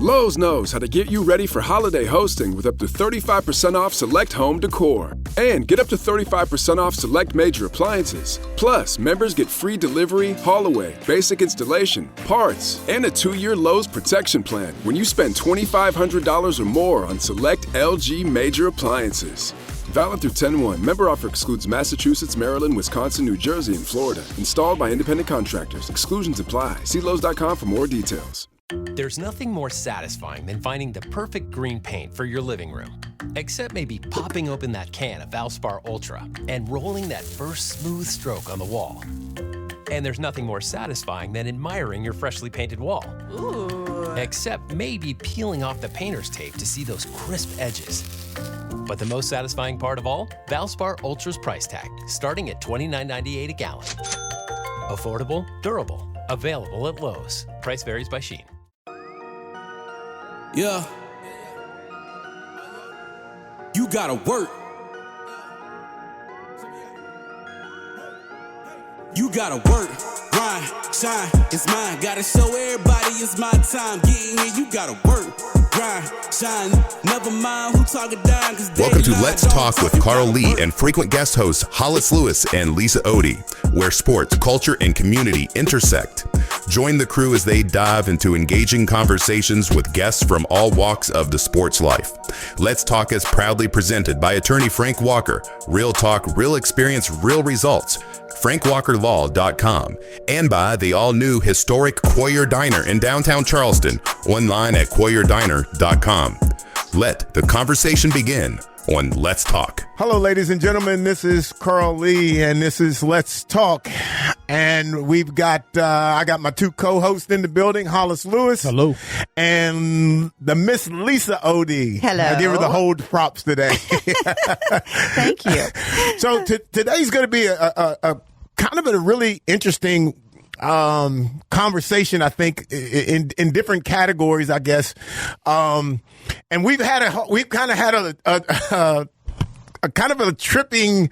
Lowe's knows how to get you ready for holiday hosting with up to 35% off select home decor. And get up to 35% off select major appliances. Plus, members get free delivery, haul away, basic installation, parts, and a 2-year Lowe's protection plan when you spend $2,500 or more on select LG major appliances. Valid through 10/1. Member offer excludes Massachusetts, Maryland, Wisconsin, New Jersey, and Florida. Installed by independent contractors. Exclusions apply. See Lowe's.com for more details. There's nothing more satisfying than finding the perfect green paint for your living room. Except maybe popping open that can of Valspar Ultra and rolling that first smooth stroke on the wall. And there's nothing more satisfying than admiring your freshly painted wall. Ooh. Except maybe peeling off the painter's tape to see those crisp edges. But the most satisfying part of all? Valspar Ultra's price tag, starting at $29.98 a gallon. Affordable, durable, available at Lowe's. Price varies by Sheen. Yeah. You gotta work. You gotta work, grind, shine, it's mine. Gotta show everybody it's my time. Getting here, you gotta work, grind, shine. Never mind who talking down. Welcome to Let's Talk with Carl Lee and frequent guest hosts Hollis Lewis and Lisa Otey, where sports, culture, and community intersect. Join the crew as they dive into engaging conversations with guests from all walks of the sports life. Let's Talk is proudly presented by attorney Frank Walker. Real talk, real experience, real results. FrankWalkerLaw.com, and by the all-new historic Quoyer Diner in downtown Charleston, online at QuoyerDiner.com. Let the conversation begin on Let's Talk. Hello, ladies and gentlemen. This is Carl Lee, and this is Let's Talk. And we've got, I got my two co-hosts in the building, Hollis Lewis. Hello. And the Miss Lisa Otey. Hello. I give her the whole props today. Thank you. So today's going to be a kind of a really interesting conversation, I think, in different categories, I guess. And we've kind of had a kind of a tripping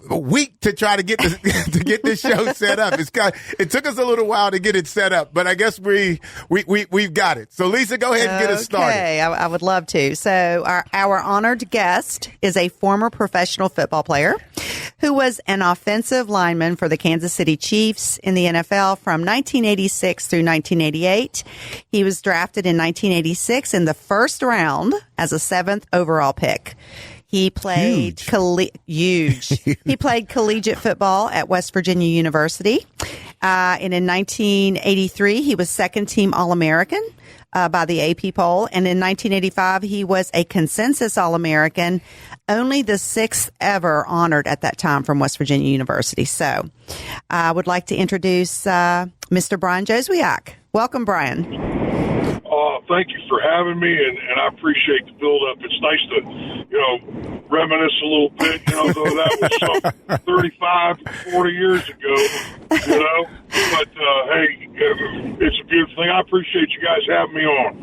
week to try to get this to get this show set up. It took us a little while to get it set up, but I guess we've got it. So Lisa, go ahead and get us started. Okay, I would love to. So our honored guest is a former professional football player who was an offensive lineman for the Kansas City Chiefs in the NFL from 1986 through 1988. He was drafted in 1986 in the first round as a 7th overall pick. He played huge. He played collegiate football at West Virginia University. And in 1983, he was second team All-American by the AP poll. And in 1985, he was a consensus All-American, only the 6th ever honored at that time from West Virginia University. So I would like to introduce Mr. Brian Jozwiak. Welcome, Brian. Thank you for having me, and I appreciate the build-up. It's nice to, reminisce a little bit, though that was some 35, 40 years ago, But, hey, it's a beautiful thing. I appreciate you guys having me on.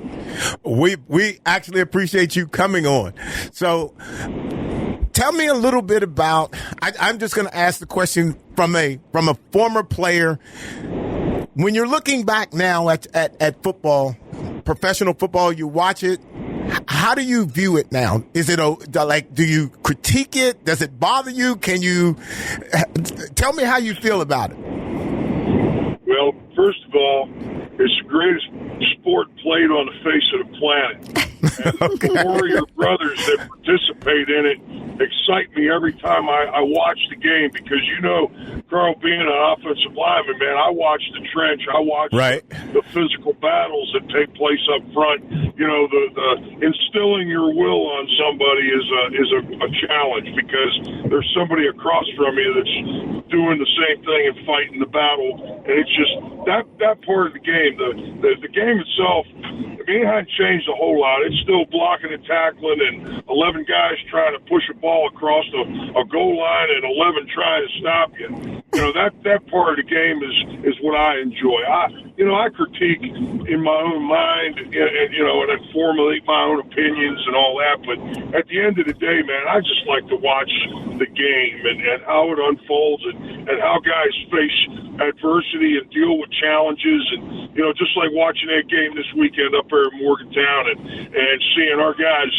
We actually appreciate you coming on. So tell me a little bit about, I'm just going to ask the question from a former player. When you're looking back now at football, professional football, you watch it, how do you view it now? Is it do you critique it? Does it bother you? Can you tell me how you feel about it? Well, first of all, it's the greatest sport played on the face of the planet. And Okay. the Warrior brothers that participate in it excite me every time I watch the game because, Carl, being an offensive lineman, man, I watch the trench. I watch the physical battles that take place up front. The instilling your will on somebody is a challenge because there's somebody across from you that's doing the same thing and fighting the battle. And it's just that part of the game. The game itself, it hasn't changed a whole lot. It's still blocking and tackling and 11 guys trying to push a ball across a goal line and 11 trying to stop you. That part of the game is what I enjoy. I critique in my own mind, and I formulate my own opinions and all that. But at the end of the day, man, I just like to watch the game and how it unfolds and how guys face adversity and deal with challenges. And, just like watching that game this weekend up there in Morgantown and seeing our guys,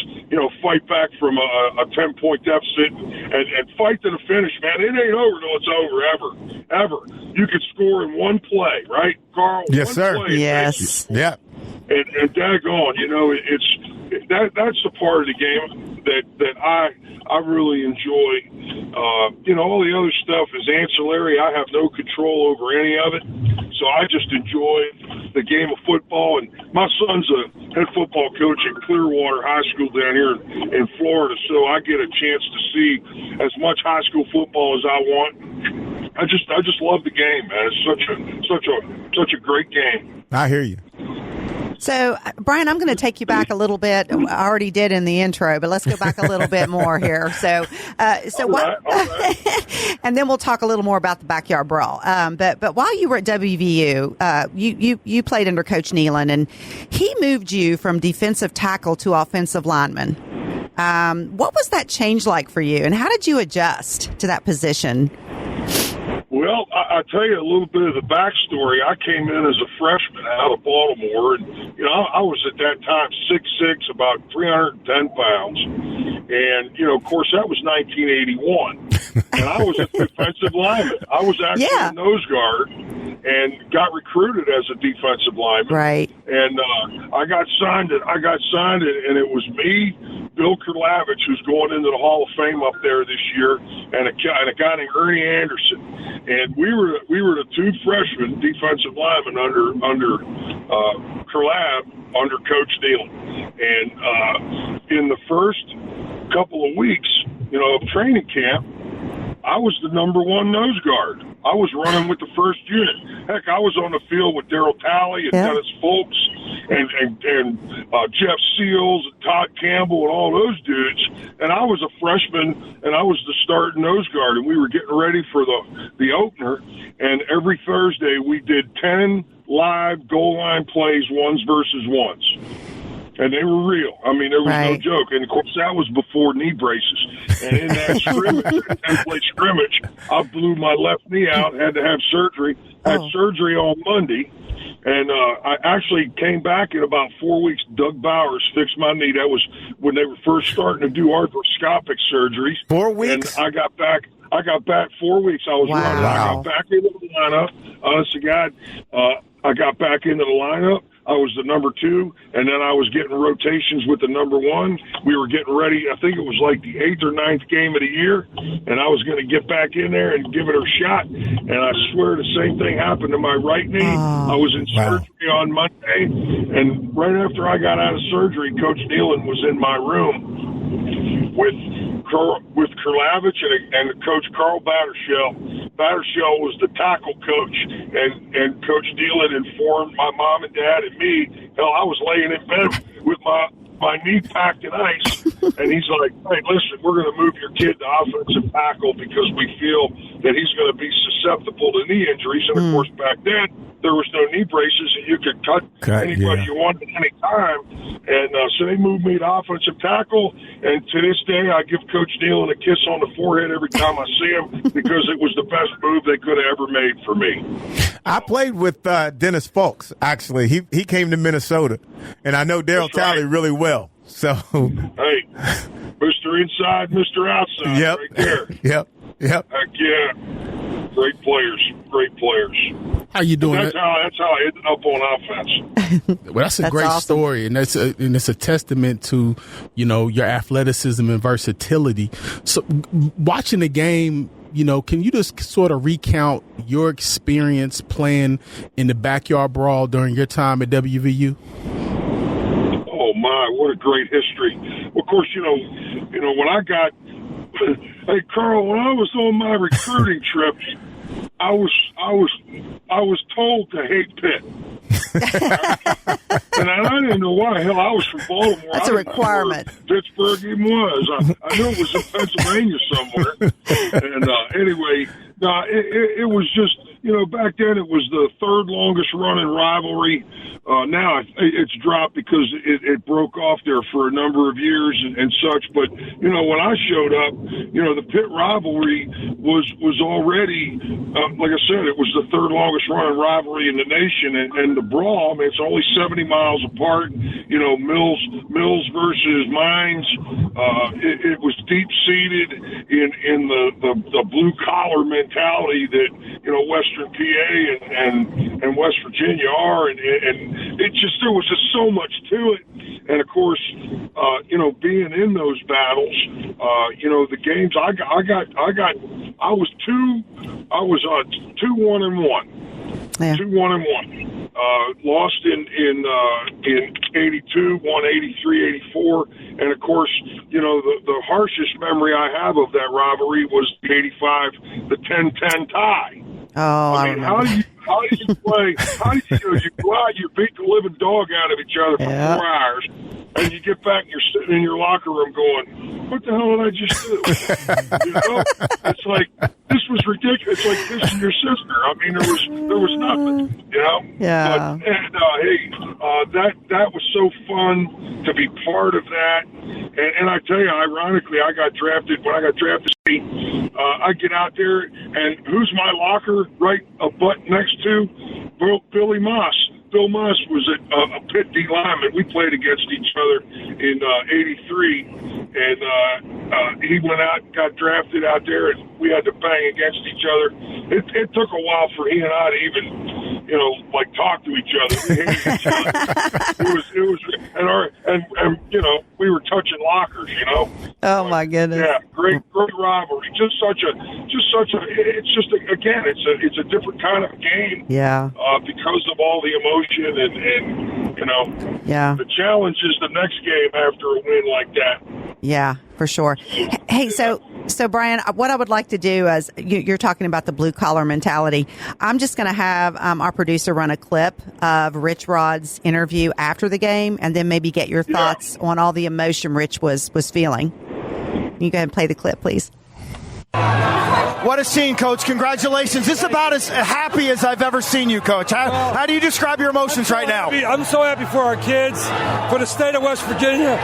fight back from a 10-point deficit and fight to the finish, man. It ain't over till it's over, ever. You could score in one play, right, Carl? Yes, sir. Play, yes. Yeah. And daggone, that's the part of the game that I really enjoy. All the other stuff is ancillary. I have no control over any of it. So I just enjoy the game of football. And my son's a head football coach at Clearwater High School down here in Florida. So I get a chance to see as much high school football as I want. I just love the game, man. It's such a great game. I hear you. So, Brian, I'm going to take you back a little bit. I already did in the intro, but let's go back a little bit more here. So what? Right. And then we'll talk a little more about the Backyard Brawl. But while you were at WVU, you played under Coach Nealon, and he moved you from defensive tackle to offensive lineman. What was that change like for you, and how did you adjust to that position? Well, I'll tell you a little bit of the backstory. I came in as a freshman out of Baltimore, and, I was at that time 6'6", about 310 pounds. And, of course, that was 1981. And I was a defensive lineman. I was actually a nose guard and got recruited as a defensive lineman. Right. And I got signed, and it was me, Bill Kurlavich, who's going into the Hall of Fame up there this year, and a guy named Ernie Anderson. And we were the two freshmen defensive linemen under Kurlav, under Coach Nealon. And in the first couple of weeks, of training camp, I was the number one nose guard. I was running with the first unit. Heck, I was on the field with Darryl Talley and Dennis Folks and Jeff Seals and Todd Campbell and all those dudes. And I was a freshman, and I was the starting nose guard. And we were getting ready for the opener. And every Thursday we did 10 live goal line plays, ones versus ones. And they were real. I mean, there was no joke. And, of course, that was before knee braces. And in that scrimmage, 10-play scrimmage, I blew my left knee out, had to have surgery. Had surgery on Monday. And I actually came back in about 4 weeks. Doug Bowers fixed my knee. That was when they were first starting to do arthroscopic surgeries. 4 weeks? And I got back 4 weeks. I was running. I got back into the lineup. Honest to God, I got back into the lineup. I was the number 2, and then I was getting rotations with the number 1. We were getting ready. I think it was like the 8th or 9th game of the year, and I was going to get back in there and give it a shot. And I swear the same thing happened to my right knee. I was in surgery on Monday, and right after I got out of surgery, Coach Nealon was in my room with Kurlavich and Coach Carl Battershell. Battershell was the tackle coach, and Coach Nealon informed my mom and dad and me. Hell, I was laying in bed with my knee packed in ice, and he's like, "Hey, listen, we're going to move your kid to offensive tackle because we feel that he's going to be susceptible to knee injuries." And of course, back then there was no knee braces, and you could cut anybody you wanted at any time. And so they moved me to offensive tackle, and to this day I give Coach Nealon a kiss on the forehead every time I see him because it was the best move they could have ever made for me. I played with Dennis Folks, actually. He came to Minnesota, and I know Darryl Talley really well. So, hey, Mr. Inside, Mr. Outside, right there. Yep. Heck yeah. Great players. How you doing? That's how I ended up on offense. Well, that's a great awesome story, and it's a testament to your athleticism and versatility. So, watching the game, can you just sort of recount your experience playing in the Backyard Brawl during your time at WVU? Oh my, what a great history! Of course, when I got. Hey, Carl, when I was on my recruiting trip, I was told to hate Pitt. And I didn't know why. hell, I was from Baltimore. That's a requirement. Pittsburgh even was. I knew it was in Pennsylvania somewhere. And anyway, no, it was just, back then it was the third longest running rivalry. Now it's dropped because it broke off there for a number of years and such. But, when I showed up, the Pitt rivalry was already, like I said, it was the third longest running rivalry in the nation. And the Brawl, I mean, it's only 70 miles apart. Mills versus Mines. It was deep-seated in the blue-collar mentality that, Western PA and West Virginia are. And it just, there was just so much to it. And, of course, being in those battles, the games I was 2-1-1. Yeah. 2-1-1. Lost in 82, won 83, 84. And, of course, the harshest memory I have of that rivalry was the 85, the 10-10 tie. Oh, I mean, how do you play? You go out, you beat the living dog out of each other for 4 hours, and you get back and you're sitting in your locker room going, what the hell did I just do? It's like, this was ridiculous. It's like kissing your sister. I mean, there was nothing, Yeah. But, that was so fun to be part of that. And I tell you, ironically, when I got drafted, I get out there, and who's my locker right a butt next to? Billy Moss. Bill Moss was a Pitt D lineman. We played against each other in 83, and he went out and got drafted out there, and we had to bang against each other. It took a while for he and I to even, talk to each other. We hated each other. It was, and we were touching lockers, Oh, my goodness. Yeah, great rivalry. It's a different kind of game. Yeah. Because of all the emotion and yeah. The challenge is the next game after a win like that. Yeah, for sure. Hey, so Brian, what I would like to do is you're talking about the blue collar mentality. I'm just going to have our producer run a clip of Rich Rod's interview after the game, and then maybe get your thoughts on all the emotion Rich was feeling. You go ahead and play the clip, please. What a scene, Coach. Congratulations. This is about as happy as I've ever seen you, Coach. How do you describe your emotions right now? I'm so happy for our kids, for the state of West Virginia.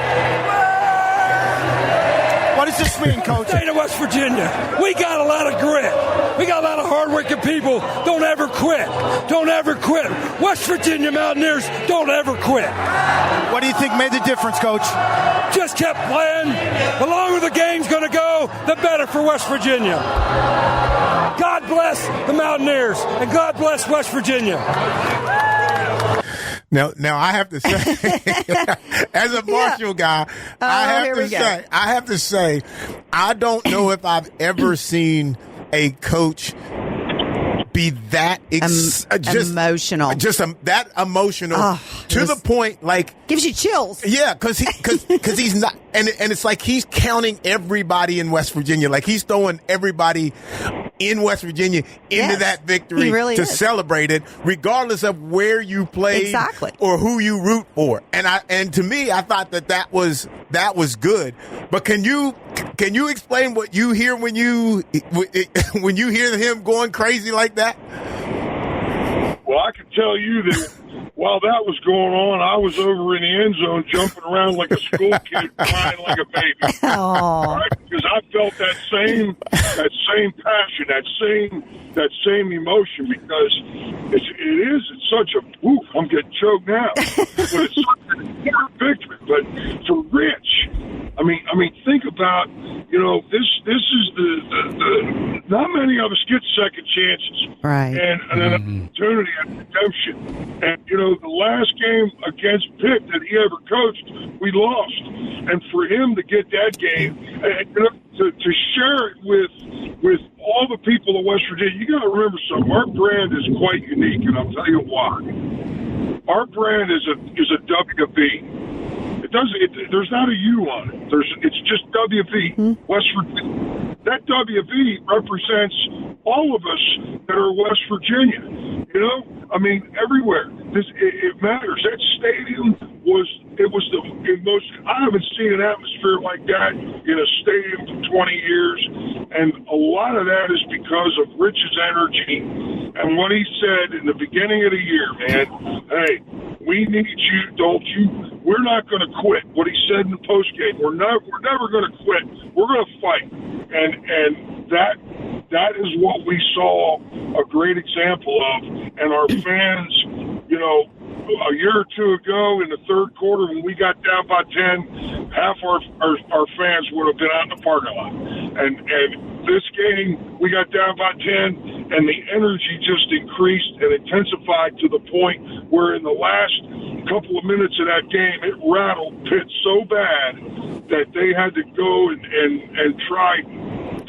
What does this mean, Coach? State of West Virginia. We got a lot of grit. We got a lot of hard-working people. Don't ever quit. Don't ever quit. West Virginia Mountaineers, don't ever quit. What do you think made the difference, Coach? Just kept playing. The longer the game's going to go, the better for West Virginia. God bless the Mountaineers, and God bless West Virginia. Now I have to say, as a Marshall guy, I have to say, I don't know if I've ever seen a coach be that emotional, that emotional to the point, like, gives you chills. Yeah, because he's not, and it's like he's counting everybody in West Virginia, like he's throwing everybody in West Virginia into that victory to celebrate it, regardless of where you played or who you root for. And to me, I thought that was good. But can you explain what you hear when you hear him going crazy like that? Well, I can tell you that while that was going on, I was over in the end zone jumping around like a school kid, crying like a baby. Right? Because I felt that same passion, that same emotion. Because it's such a I'm getting choked now. But it's such an important victory. But for Rich, I mean, think about this is the not many of us get second chances, right? And an opportunity at redemption. And the last game against Pitt that he ever coached, we lost. And for him to get that game and to share it with all the people of West Virginia, you got to remember something. Our brand is quite unique, and I'll tell you why. Our brand is a WB. There's not a U on it. It's just WV, West Virginia. That WV represents all of us that are West Virginia. You know, I mean, everywhere. It matters. That stadium was the most. I haven't seen an atmosphere like that in a stadium for 20 years, and a lot of that is because of Rich's energy and what he said in the beginning of the year. Man, hey, we need you. Don't you? We're not going to quit. What he said in the postgame. We're never going to quit. We're going to fight, and that is what we saw a great example of, and our fans. You know, a year or two ago in the third quarter when we got down by 10, half our fans would have been out in the parking lot. And this game, we got down by 10, and the energy just increased and intensified to the point where in the last couple of minutes of that game, it rattled Pitt so bad that they had to go and try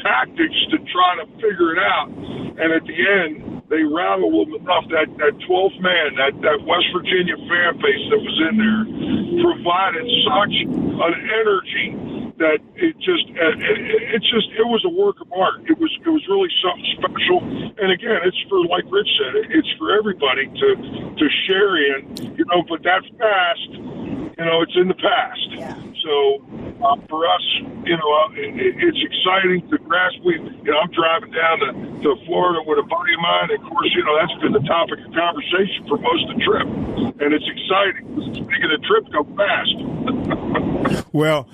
tactics to try to figure it out. And at the end, they rattled them enough. That 12th man, that West Virginia fan base that was in there, provided such an energy that it was a work of art. It was really something special. And again, it's for, like Rich said, it's for everybody to share in. You know, but that past, you know, it's in the past. Yeah. So for us, you know, it's exciting to grasp. I'm driving down to Florida with a buddy of mine. And of course, you know, that's been the topic of conversation for most of the trip. And it's exciting. Speaking of the trip, go fast. Well,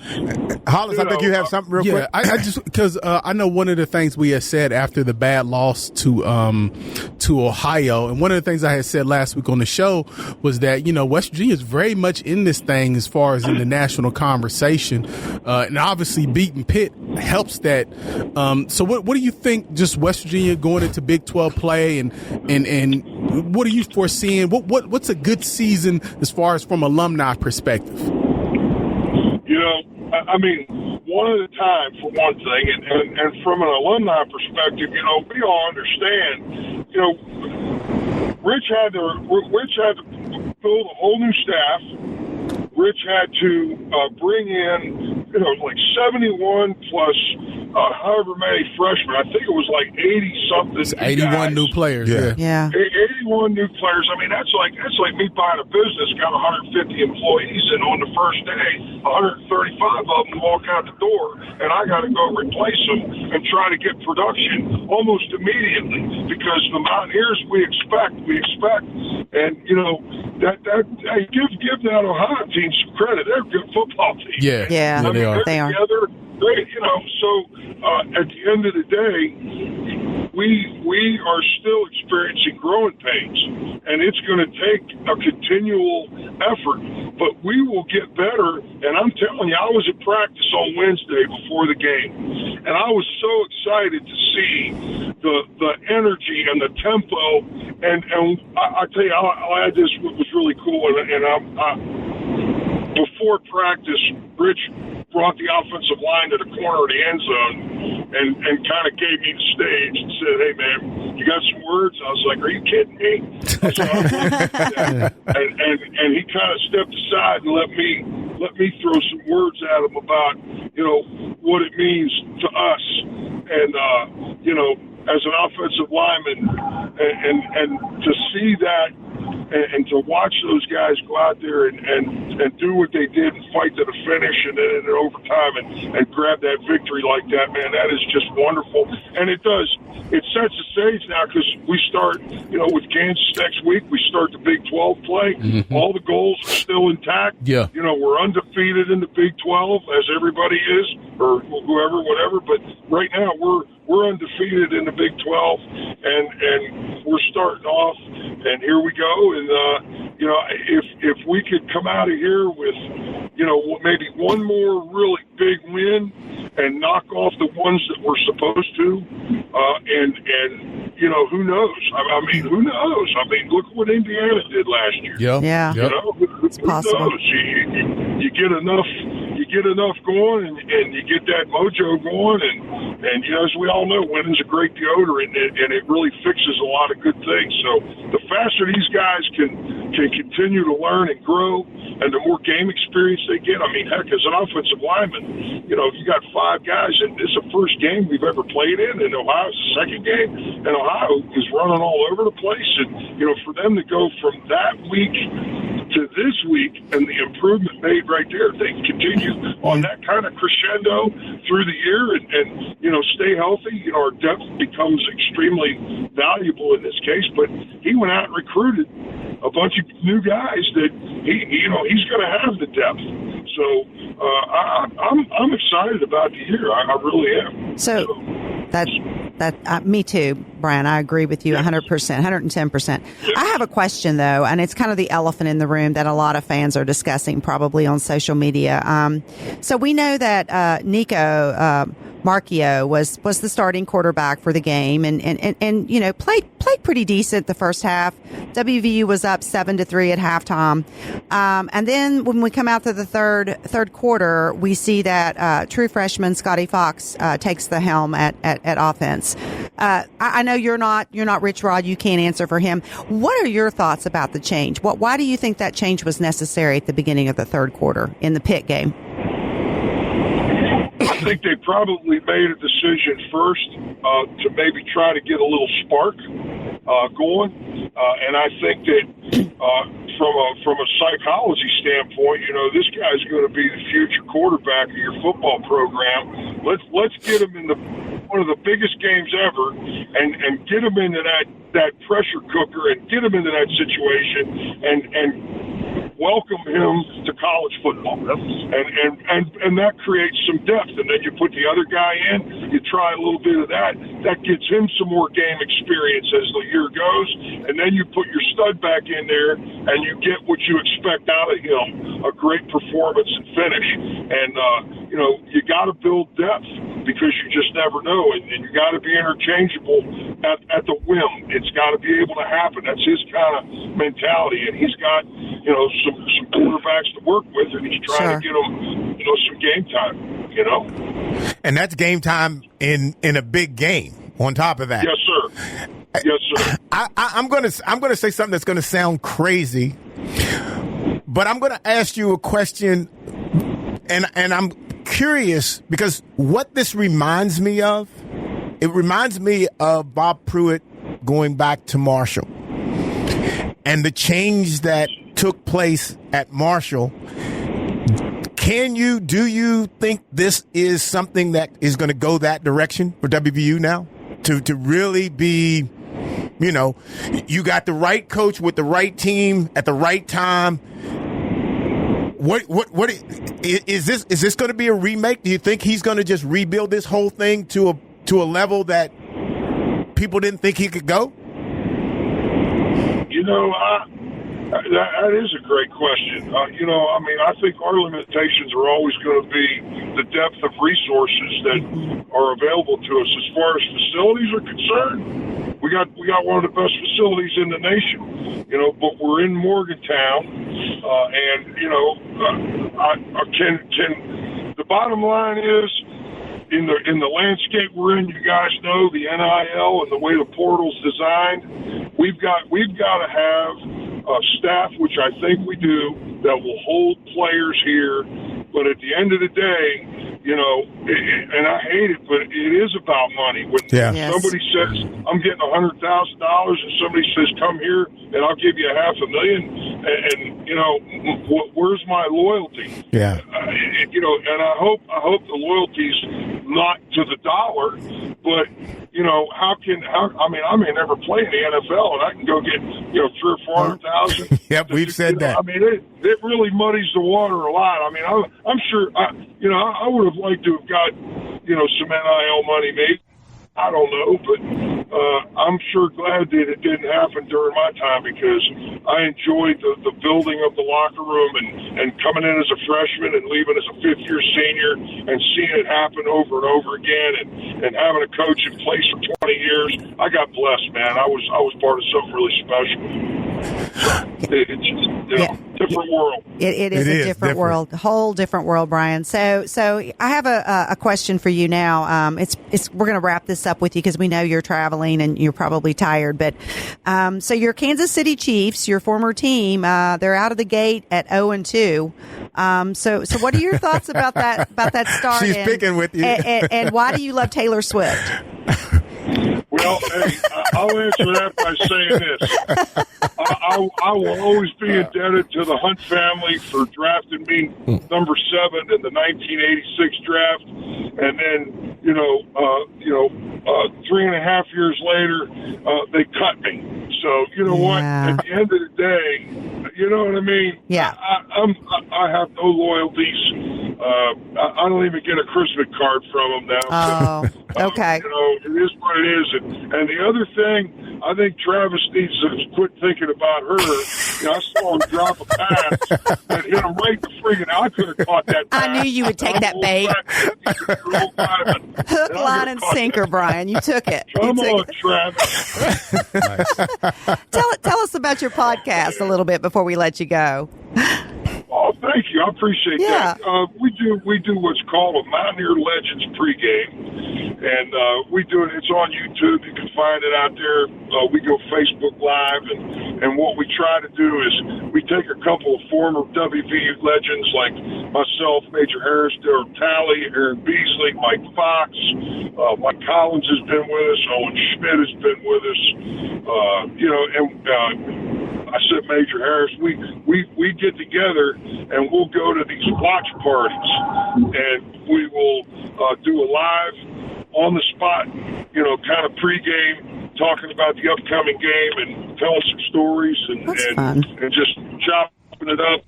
Hollis, I think you have something real quick. I just because I know one of the things we had said after the bad loss to Ohio, and one of the things I had said last week on the show was that, you know, West Virginia is very much in this thing as far as in the national conversation, and obviously beating Pitt helps that. So what do you think? Just West Virginia going into Big 12 play, and what are you foreseeing? What's a good season as far as from alumni perspective? You know, I mean, one at a time for one thing, and from an alumni perspective, you know, we all understand. You know, Rich had to build a whole new staff. Rich had to bring in, you know, like 71 plus however many freshmen. I think it was like 80-something. It's 81 new players. Yeah. 81 new players. I mean, that's like me buying a business, got 150 employees, and on the first day, 135 of them walk out the door, and I got to go replace them and try to get production almost immediately, because the Mountaineers we expect, and you know that hey, give that Ohio team some credit. They're a good football team. Yeah, I mean, they are. Together, you know, so at the end of the day, we are still experiencing growing pains, and it's going to take a continual effort, but we will get better. And I'm telling you, I was at practice on Wednesday before the game, and I was so excited to see the energy and the tempo, and I tell you, I'll add this, what was really cool, and before practice, Rich brought the offensive line to the corner of the end zone and kind of gave me the stage and said, "Hey, man, you got some words?" I was like, "Are you kidding me?" And he kind of stepped aside and let me throw some words at him about, you know, what it means to us, and you know, as an offensive lineman, and to see that. And to watch those guys go out there and do what they did and fight to the finish and then in overtime and grab that victory like that, man, that is just wonderful. And it sets the stage now, because we start, you know, with Kansas next week, we start the Big 12 play. Mm-hmm. All the goals are still intact. Yeah. You know, we're undefeated in the Big 12, as everybody is, or whoever, whatever. But right now we're undefeated in the Big 12, and we're starting off, and here we go. And you know, if we could come out of here with, you know, maybe one more really big win and knock off the ones that we're supposed to, and you know, who knows? I mean, who knows? I mean, look what Indiana did last year. Yeah. You know, it's possible. You get enough going, and you get that mojo going, and you know, as we all know, winning's a great deodorant, and it really fixes a lot of good things. So the faster these guys can can continue to learn and grow, and the more game experience they get. I mean, heck, as an offensive lineman, you got 5 guys, and it's the first game we've ever played in Ohio. It's the second game, and Ohio is running all over the place. And, for them to go from that week to this week and the improvement made right there, if they can continue on that kind of crescendo through the year and stay healthy, our depth becomes extremely valuable in this case. But he went out and recruited a bunch of new guys that he's going to have the depth. So I'm excited about the year. I really am. So me too, Brian. I agree with you 100%, 110%. I have a question though, and it's kind of the elephant in the room that a lot of fans are discussing probably on social media. So we know that Nico Marchio was the starting quarterback for the game and played pretty decent the first half. WVU was up 7-3 at halftime. And then when we come out to the third quarter, we see that true freshman Scotty Fox takes the helm at offense. I know you're not Rich Rod, you can't answer for him. What are your thoughts about the change? Why do you think that change was necessary at the beginning of the third quarter in the Pitt game? I think they probably made a decision first to maybe try to get a little spark going, and I think that from a psychology standpoint, this guy's going to be the future quarterback of your football program. Let's get him in one of the biggest games ever, and get him into that pressure cooker, and get him into that situation, and welcome him to college football, and that creates some depth. And then you put the other guy in, you try a little bit of that gets him some more game experience as the year goes, and then you put your stud back in there, and you get what you expect out of him, a great performance and finish. And you got to build depth, because you just never know, and you got to be interchangeable at the whim. It's got to be able to happen. That's his kind of mentality, and he's got some quarterbacks to work with, and he's trying to get them some game time. And that's game time in a big game. On top of that, yes, sir. I'm gonna say something that's gonna sound crazy, but I'm gonna ask you a question, and I'm curious, because what this reminds me of, it reminds me of Bob Pruitt going back to Marshall and the change that took place at Marshall. Do you think this is something that is going to go that direction for WVU now? To really be, you got the right coach with the right team at the right time. What is this? Is this going to be a remake? Do you think he's going to just rebuild this whole thing to a level that people didn't think he could go? That is a great question. I think our limitations are always going to be the depth of resources that are available to us. As far as facilities are concerned, we got one of the best facilities in the nation, but we're in Morgantown, and the bottom line is, in the landscape we're in, you guys know the NIL and the way the portal's designed. We've got to have staff, which I think we do, that will hold players here. But at the end of the day, and I hate it, but it is about money. When somebody says, I'm getting $100,000, and somebody says, come here and I'll give you $500,000, and where's my loyalty? Yeah. And I hope the loyalty's not to the dollar, but I may never play in the NFL, and I can go get $300,000 or $400,000. Yep, we've said that. It really muddies the water a lot. I'm sure I would have liked to have got some NIL money maybe. I don't know, but I'm sure glad that it didn't happen during my time, because I enjoyed the building of the locker room and coming in as a freshman and leaving as a fifth-year senior and seeing it happen over and over again and having a coach in place for 20 years. I got blessed, man. I was part of something really special. So, different world. It is a different world, a whole different world, Brian. So I have a question for you now. We're going to wrap this up with you because we know you're traveling and you're probably tired. But so your Kansas City Chiefs, your former team, they're out of the gate at 0-2. So what are your thoughts about that start? She's picking with you. And why do you love Taylor Swift? Well, hey, I'll answer that by saying this. I will always be indebted to the Hunt family for drafting me number 7 in the 1986 draft. And then, 3.5 years later, they cut me. So, you know what? At the end of the day, you know what I mean? Yeah. I have no loyalties. I don't even get a Christmas card from them now. Oh, okay. It is what it is. And the other thing, I think Travis needs to quit thinking about her. I saw him drop a pass and hit him right in the friggin' I could have caught that pass. I knew you would take that bait. Hook, line, and sinker, Brian. You took it. Come on, Travis. Tell us about your podcast a little bit before we let you go. Oh, thank you. I appreciate that. We do what's called a Mountaineer Legends pregame, and we do it. It's on YouTube. You can find it out there. We go Facebook Live, and what we try to do is we take a couple of former WVU legends like myself, Major Harris, Daryl Talley, Aaron Beasley, Mike Fox, Mike Collins has been with us, Owen Schmidt has been with us, I said Major Harris. We get together and we'll go to these watch parties, and we will do a live on the spot, kind of pregame, talking about the upcoming game and telling some stories and just chopping it up.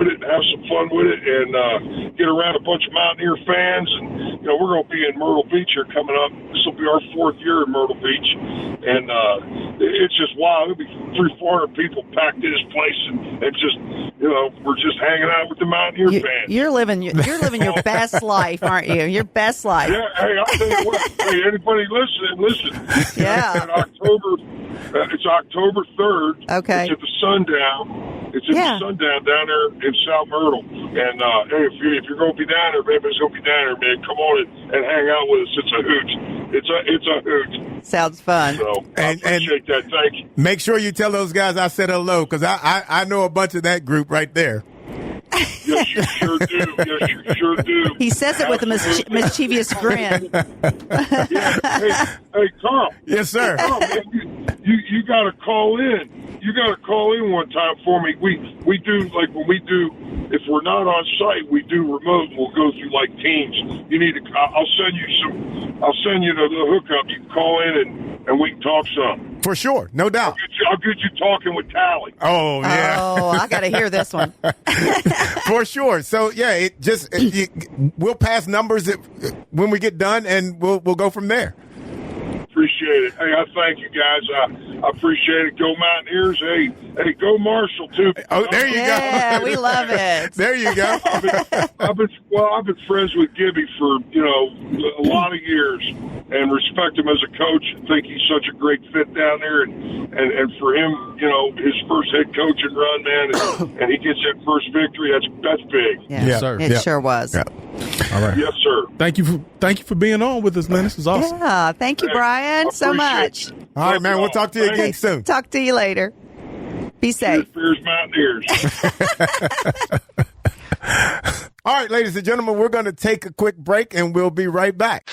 It and have some fun with it and get around a bunch of Mountaineer fans. And, we're going to be in Myrtle Beach here coming up. This will be our 4th year in Myrtle Beach. And it's just wild. There'll be 300-400 people packed in this place. And just, we're just hanging out with the Mountaineer fans. You're living your best life, aren't you? Your best life. Yeah. Hey, I'll tell you what. Hey, anybody listen. Yeah. It's October 3rd. Okay. It's at the Sundown. It's at the Sundown down there in South Myrtle. And, hey, if you're going to be down there, everybody's going to be down there, man. Come on and hang out with us. It's a hoot. It's a hoot. Sounds fun. So I appreciate that. Thank you. Make sure you tell those guys I said hello, because I know a bunch of that group right there. Yes, you sure do. Yes, you sure do. He says it with a mischievous grin. Yeah. Hey, Carl. Yes, sir. Carl, man, you got to call in. You got to call in one time for me. We do, like, when we do, if we're not on site, we do remote. We'll go through, like, teams. You need to, I'll send you the hookup. You can call in and we can talk some. For sure. No doubt. I'll get you talking with Tally. Oh, yeah. Oh, I got to hear this one. For sure. So, yeah, we'll pass numbers when we get done, and we'll go from there. Appreciate it. Hey, I thank you guys. I appreciate it. Go Mountaineers. Hey, go Marshall too. Oh, there you go. Yeah, we love it. There you go. I've been friends with Gibby for a lot of years, and respect him as a coach. Think he's such a great fit down there, and for him, his first head coaching run, man, and he gets that first victory. That's big. Yeah, yeah. Sir. It sure was. Yeah. All right. Yes, sir. Thank you for being on with us, man. This is awesome. Yeah, thank you, Brian, so much. All right, man. We'll talk to you again soon. Talk to you later. Be safe. Cheers, Mountaineers. All right, ladies and gentlemen, we're going to take a quick break, and we'll be right back.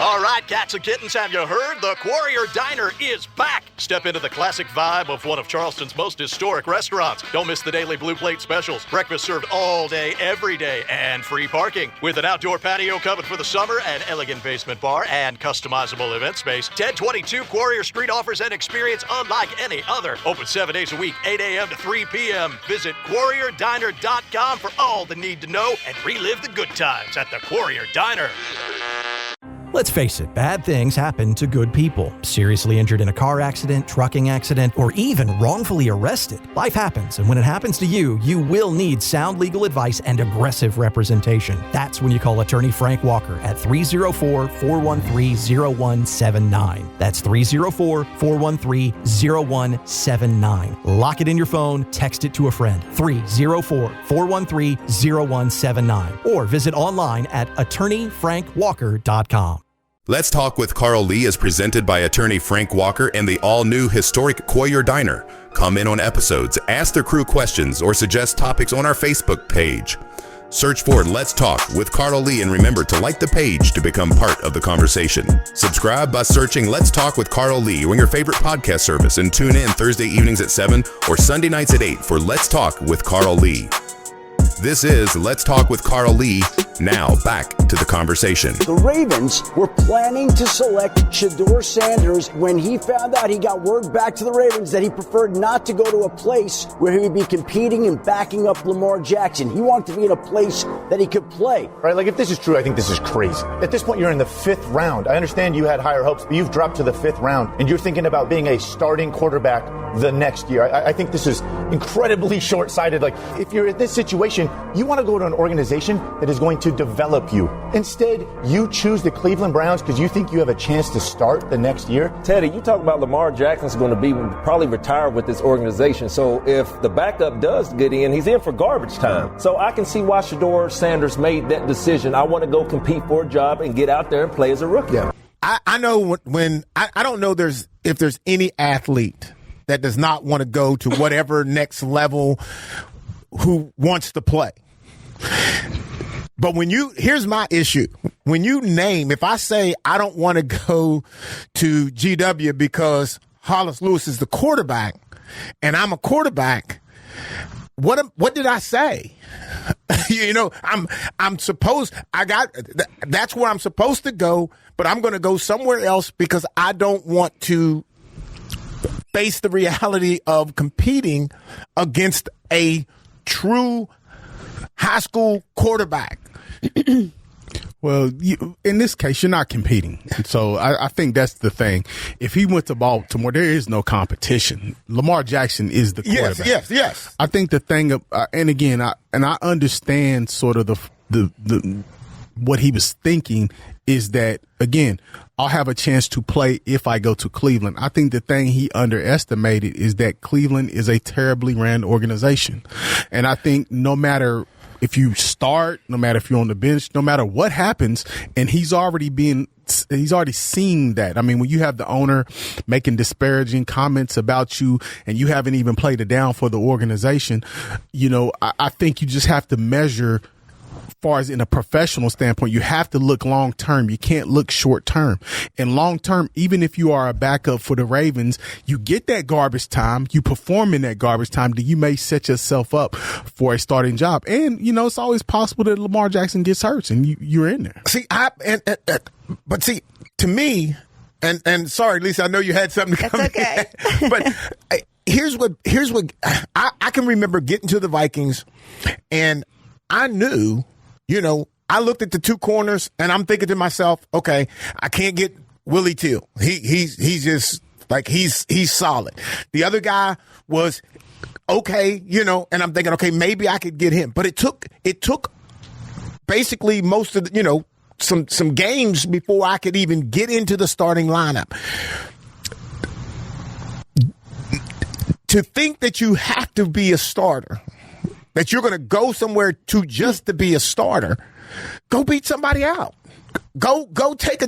All right, cats and kittens, have you heard? The Quarrier Diner is back. Step into the classic vibe of one of Charleston's most historic restaurants. Don't miss the daily Blue Plate specials. Breakfast served all day, every day, and free parking. With an outdoor patio covered for the summer, an elegant basement bar, and customizable event space, 1022 Quarrier Street offers an experience unlike any other. Open 7 days a week, 8 a.m. to 3 p.m. Visit QuarrierDiner.com for all the need to know and relive the good times at the Quarrier Diner. Let's face it, bad things happen to good people. Seriously injured in a car accident, trucking accident, or even wrongfully arrested. Life happens, and when it happens to you, you will need sound legal advice and aggressive representation. That's when you call attorney Frank Walker at 304-413-0179. That's 304-413-0179. Lock it in your phone, text it to a friend. 304-413-0179. Or visit online at attorneyfrankwalker.com. Let's Talk with Carl Lee is presented by attorney Frank Walker and the all-new historic Coyer Diner. Come in on episodes, ask the crew questions, or suggest topics on our Facebook page. Search for Let's Talk with Carl Lee and remember to like the page to become part of the conversation. Subscribe by searching Let's Talk with Carl Lee on your favorite podcast service and tune in Thursday evenings at 7 or Sunday nights at 8 for Let's Talk with Carl Lee. This is Let's Talk with Carl Lee. Now, back to the conversation. The Ravens were planning to select Shaduer Sanders when he found out. He got word back to the Ravens that he preferred not to go to a place where he would be competing and backing up Lamar Jackson. He wanted to be in a place that he could play. Right, like if this is true, I think this is crazy. At this point, you're in the 5th round. I understand you had higher hopes, but you've dropped to the 5th round, and you're thinking about being a starting quarterback the next year. I think this is incredibly short-sighted. Like, if you're in this situation, you want to go to an organization that is going to develop you. Instead, you choose the Cleveland Browns because you think you have a chance to start the next year. Teddy, you talk about Lamar Jackson's going to be probably retired with this organization. So if the backup does get in, he's in for garbage time. So I can see why Shaduer Sanders made that decision. I want to go compete for a job and get out there and play as a rookie. Yeah. I know when I don't know if there's any athlete that does not want to go to whatever next level who wants to play. But here's my issue. When you name, if I say I don't want to go to GW because Hollis Lewis is the quarterback and I'm a quarterback, what did I say? That's where I'm supposed to go, but I'm going to go somewhere else because I don't want to face the reality of competing against a true high school quarterback. Well, in this case, you're not competing. So I think that's the thing. If he went to Baltimore, there is no competition. Lamar Jackson is the quarterback. Yes. I think the thing, and again, I understand sort of the what he was thinking is that, again, I'll have a chance to play if I go to Cleveland. I think the thing he underestimated is that Cleveland is a terribly ran organization. And I think no matter if you start, no matter if you're on the bench, no matter what happens, and he's already seen that. I mean, when you have the owner making disparaging comments about you and you haven't even played it down for the organization, I think you just have to measure far as in a professional standpoint, you have to look long term. You can't look short term. And long term, even if you are a backup for the Ravens, you get that garbage time, you perform in that garbage time, then you may set yourself up for a starting job. And, it's always possible that Lamar Jackson gets hurt and you're in there. See, but to me, and sorry, Lisa, I know you had something to come okay. in, but here's what I can remember getting to the Vikings, and I knew, I looked at the two corners and I'm thinking to myself, okay, I can't get Willie Till. He's just like, he's solid. The other guy was okay, and I'm thinking, okay, maybe I could get him. But it took basically most of the, some games before I could even get into the starting lineup. To think that you have to be a starter, that you're going to go somewhere just to be a starter, go beat somebody out. Go take a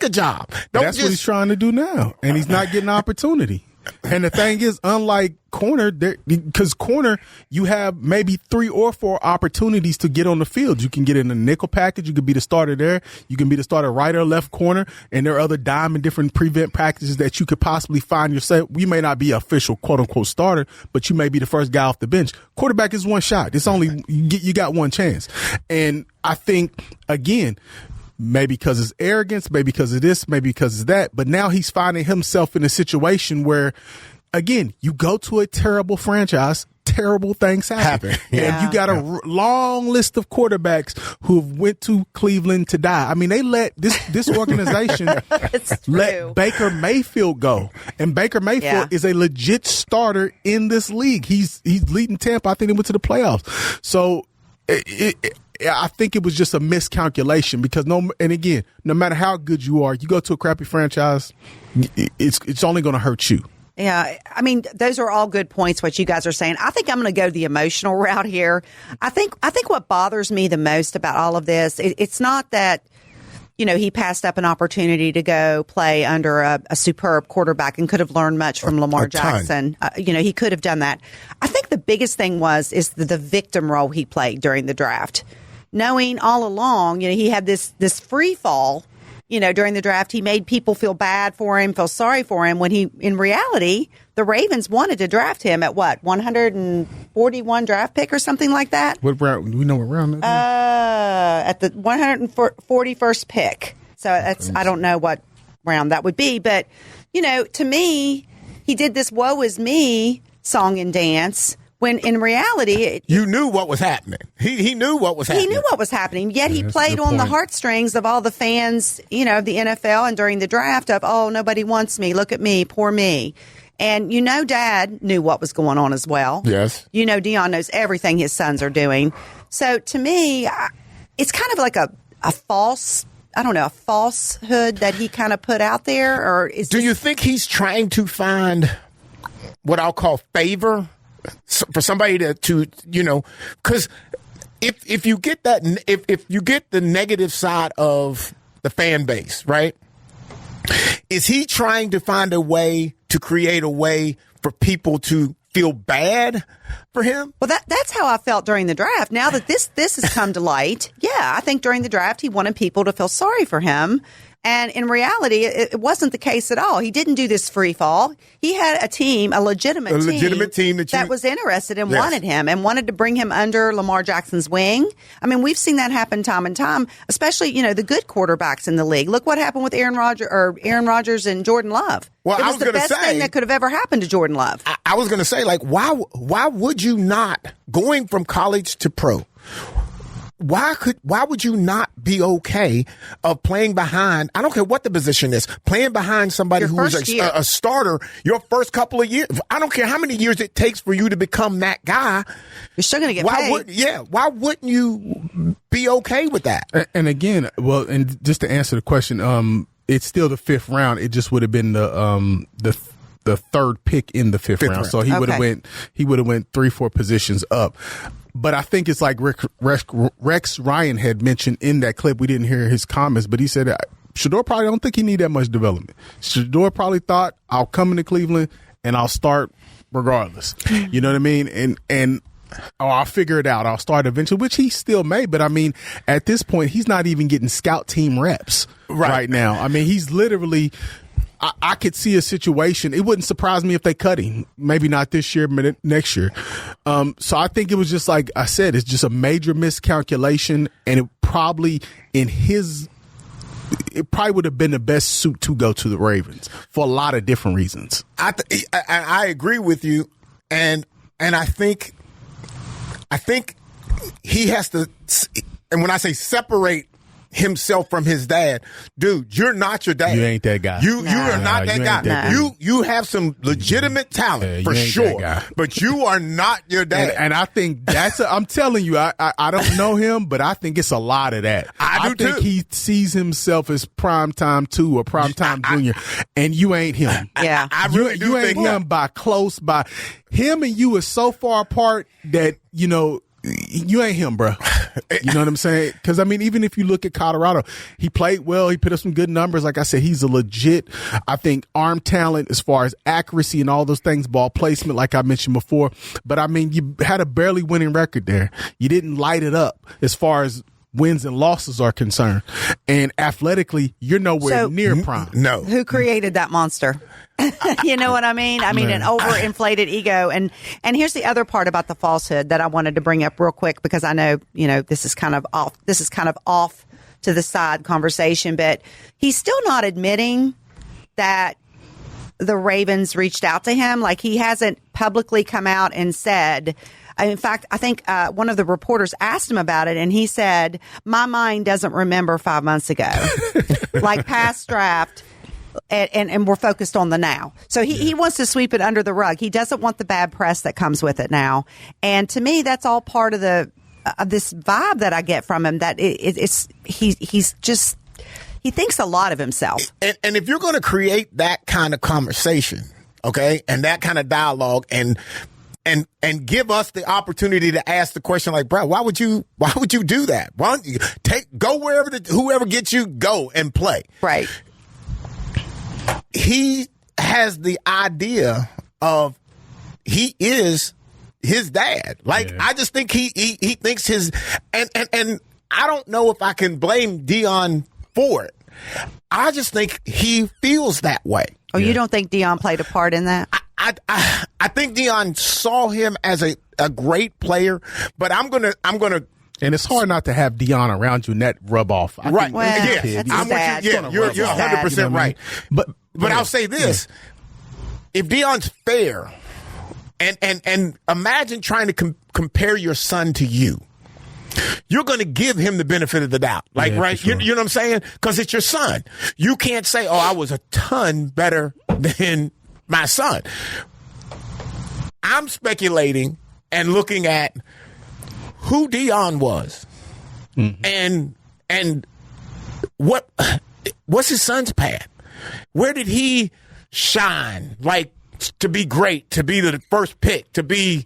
job. That's what he's trying to do now, and he's not getting opportunity. And the thing is, unlike corner, because corner, you have maybe 3 or 4 opportunities to get on the field. You can get in a nickel package. You can be the starter there. You can be the starter right or left corner. And there are other dime and different prevent practices that you could possibly find yourself. You may not be an official quote unquote starter, but you may be the first guy off the bench. Quarterback is one shot. It's only, you got one chance. And I think, again, maybe because it's arrogance, maybe because of this, maybe because of that. But now he's finding himself in a situation where, again, you go to a terrible franchise, terrible things happen. Yeah. And you got a long list of quarterbacks who went to Cleveland to die. I mean, they let this organization let Baker Mayfield go. And Baker Mayfield is a legit starter in this league. He's leading Tampa. I think they went to the playoffs. So I think it was just a miscalculation because no matter how good you are, you go to a crappy franchise, it's only going to hurt you. Yeah, I mean, those are all good points, what you guys are saying. I think I'm going to go the emotional route here. I think what bothers me the most about all of this, it's not that, he passed up an opportunity to go play under a superb quarterback and could have learned much from Lamar Jackson. He could have done that. I think the biggest thing is the victim role he played during the draft. Knowing all along, he had this free fall. During the draft, he made people feel bad for him, feel sorry for him, when in reality, the Ravens wanted to draft him at 141 draft pick or something like that? What round? Do we know what round that is? At the 141st pick. So I don't know what round that would be. But, to me, he did this woe is me song and dance. When in reality, you knew what was happening. He knew what was happening. He knew what was happening. Yet he played on the heartstrings of all the fans, of the NFL and during the draft of, oh, nobody wants me. Look at me. Poor me. And Dad knew what was going on as well. Yes. Dion knows everything his sons are doing. So to me, it's kind of like a false, a falsehood that he kind of put out there. Or do you think he's trying to find what I'll call favor? For somebody to because if you get that, if you get the negative side of the fan base, right? Is he trying to find a way to create a way for people to feel bad for him? Well, that's how I felt during the draft. Now that this has come to light, I think during the draft he wanted people to feel sorry for him. And in reality, it wasn't the case at all. He didn't do this free fall. He had a team, a legitimate team that was interested and wanted him and wanted to bring him under Lamar Jackson's wing. I mean, we've seen that happen time and time, especially, the good quarterbacks in the league. Look what happened with Aaron Rodgers and Jordan Love. Well, it was the best thing that could have ever happened to Jordan Love. I was going to say, why would you not, going from college to pro, why would you not be okay of playing behind, I don't care what the position is, playing behind somebody who's a starter your first couple of years? I don't care how many years it takes for you to become that guy. You're still going to get paid. Why wouldn't you be okay with that? And again, and just to answer the question, it's still the fifth round. It just would have been the third pick in the fifth round. So he would have went 3-4 positions up. But I think it's like Rex Ryan had mentioned in that clip. We didn't hear his comments, but he said Shaduer probably don't think he need that much development. Shaduer probably thought, I'll come into Cleveland and I'll start regardless. You know what I mean? And I'll figure it out. I'll start eventually, which he still may. But I mean, at this point, he's not even getting scout team reps right now. I mean, he's literally. I could see a situation. It wouldn't surprise me if they cut him. Maybe not this year, but next year. So I think it was just like I said, it's just a major miscalculation, and it probably would have been the best suit to go to the Ravens for a lot of different reasons. I agree with you, and I think he has to. And when I say separate himself from his dad, dude, you're not your dad. You ain't that guy. You are not that guy. You have some legitimate talent for sure, but you are not your dad. And I think I'm telling you, I don't know him, but I think it's a lot of that. I think he sees himself as primetime 2 or primetime junior, and you ain't him. Yeah, you ain't him by him and you is so far apart that you ain't him, bro. You know what I'm saying? Because, I mean, even if you look at Colorado, he played well. He put up some good numbers. Like I said, he's a legit, I think, arm talent as far as accuracy and all those things, ball placement, like I mentioned before. But, I mean, you had a barely winning record there. You didn't light it up as far as wins and losses are concerned. And athletically, you're nowhere near prime. No. Who created that monster? You know what I mean? I mean, an overinflated ego. And here's the other part about the falsehood that I wanted to bring up real quick, because I know, this is kind of off to the side conversation, but he's still not admitting that the Ravens reached out to him. Like, he hasn't publicly come out and said. In fact, I think one of the reporters asked him about it, and he said, "My mind doesn't remember 5 months ago, like past draft." And we're focused on the now. So he wants to sweep it under the rug. He doesn't want the bad press that comes with it now. And to me, that's all part of this vibe that I get from him. That he's just, he thinks a lot of himself. And if you're going to create that kind of conversation, okay, and that kind of dialogue, and give us the opportunity to ask the question, like, bro, why would you do that? Why don't you go wherever whoever gets you, go and play. Right. He has the idea of he is his dad. Like, I just think he thinks his, and I don't know if I can blame Deion for it. I just think he feels that way. Oh, you don't think Deion played a part in that? I think Deion saw him as a great player, but I'm gonna. And it's hard not to have Deion around you and that rub off. Right. Well, yeah. I'm with you. Yeah, you're 100% right. But I'll say this. If Deion's fair, and imagine trying to compare your son to you, you're going to give him the benefit of the doubt. Like, right? Sure. You know what I'm saying? Because it's your son. You can't say, oh, I was a ton better than my son. I'm speculating and looking at who Deion was, and what's his son's path? Where did he shine? Like, to be great, to be the first pick, to be.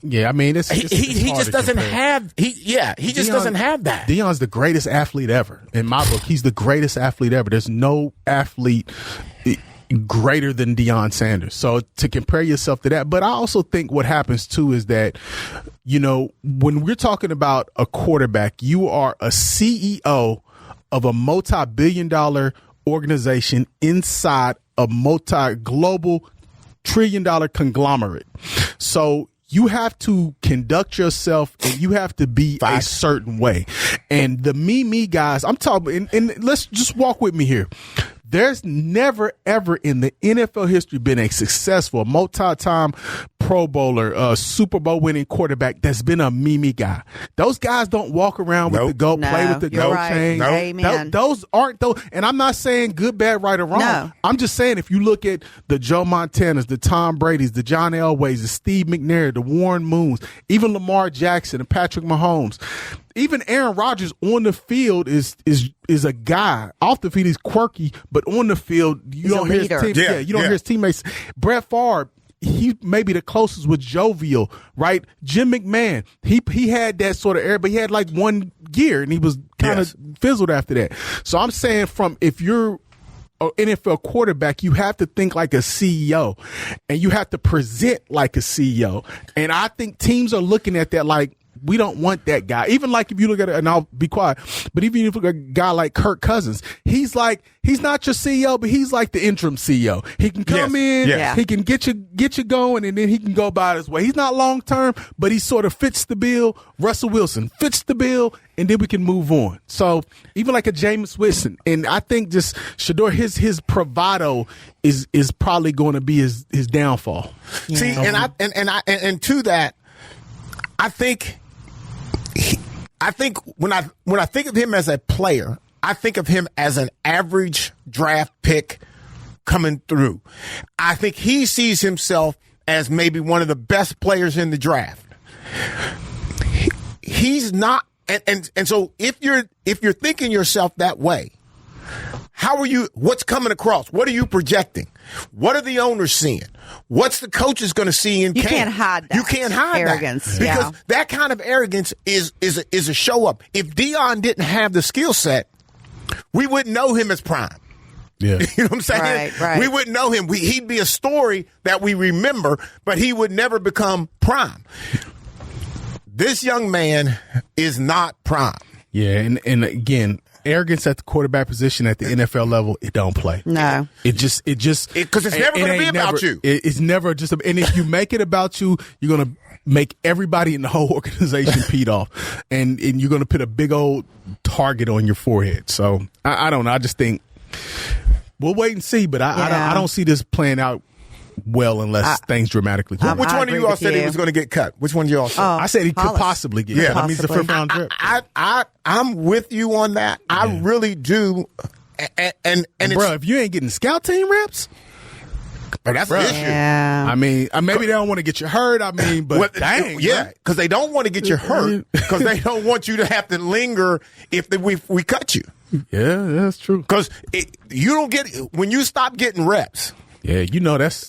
Yeah, I mean, he just doesn't have. He just doesn't have that. Deion's the greatest athlete ever. In my book, he's the greatest athlete ever. There's no athlete greater than Deion Sanders. So to compare yourself to that. But I also think what happens too is that, you know, when we're talking about a quarterback, you are a CEO of a multi-billion-dollar organization inside a multi-global trillion-dollar conglomerate. So you have to conduct yourself and you have to be a certain way. And the me guys, I'm talking, and let's just walk with me here. There's never, ever in the NFL history been a successful multi-time Pro Bowler, Super Bowl winning quarterback that's been a me guy. Those guys don't walk around with the gold, play with the gold chain. Amen. Those aren't those. And I'm not saying good, bad, right, or wrong. No. I'm just saying if you look at the Joe Montanas, the Tom Brady's, the John Elways, the Steve McNair, the Warren Moons, even Lamar Jackson and Patrick Mahomes. Even Aaron Rodgers on the field is a guy. Off the field, he's quirky, but on the field, you don't hear his team. You don't hear his teammates. Brett Favre, he may be the closest with jovial, right? Jim McMahon, he had that sort of air, but he had like 1 year and he was kind of fizzled after that. So I'm saying, if you're an NFL quarterback, you have to think like a CEO and you have to present like a CEO. And I think teams are looking at that like, we don't want that guy. Even like if you look at it, and I'll be quiet, but even if you look at a guy like Kirk Cousins, he's not your CEO, but he's like the interim CEO. He can come in, he can get you going, and then he can go about his way. He's not long term, but he sort of fits the bill. Russell Wilson fits the bill, and then we can move on. So even like a Jameis Winston, and I think just Shaduer, his bravado is probably going to be his downfall. Yeah. See, and to that, I think when I think of him as a player, I think of him as an average draft pick coming through. I think he sees himself as maybe one of the best players in the draft. He's not, and so if you're thinking yourself that way, what's coming across? What are you projecting? What are the owners seeing? What's the coaches going to see in camp? You can't hide that. You can't hide arrogance. That. Because that kind of arrogance is a show up. If Deion didn't have the skill set, we wouldn't know him as prime. Yeah. You know what I'm saying? Right. We wouldn't know him. He'd be a story that we remember, but he would never become prime. This young man is not prime. Yeah, and again, arrogance at the quarterback position at the NFL level, it don't play. No. It just because it's never going to be about you. It's never just and if you make it about you, you're going to make everybody in the whole organization peed off, and you're going to put a big old target on your forehead. So I don't know. I just think We'll wait and see, but I don't see this playing out well unless things dramatically change. Which one of you all said he was going to get cut? Which one of you all said? I said he could possibly get cut. That means the first round draft. I'm with you on that. Yeah. I really do. And bro, if you ain't getting scout team reps, that's an issue. Yeah. I mean, maybe they don't want to get you hurt. I mean, but dang, yeah, because they don't want to get you hurt because they don't want you to have to linger if we cut you. Yeah, that's true. Because you don't get when you stop getting reps. Yeah, you know that's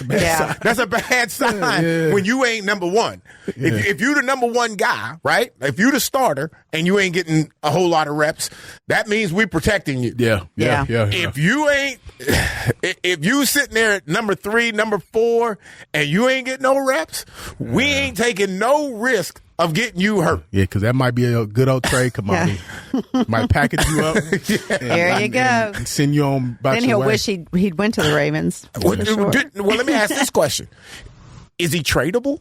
a bad sign. That's a bad sign when you ain't number one. Yeah. If you're the number one guy, right? If you're the starter and you ain't getting a whole lot of reps, that means we're protecting you. Yeah. If you ain't, if you sitting there at number 3, number 4, and you ain't getting no reps, we ain't taking no risk of getting you hurt. Yeah, because that might be a good old trade commodity. Might package you up. There you go. And send you on about then your he'll way. wish he'd went to the Ravens. Well, let me ask this question. Is he tradable?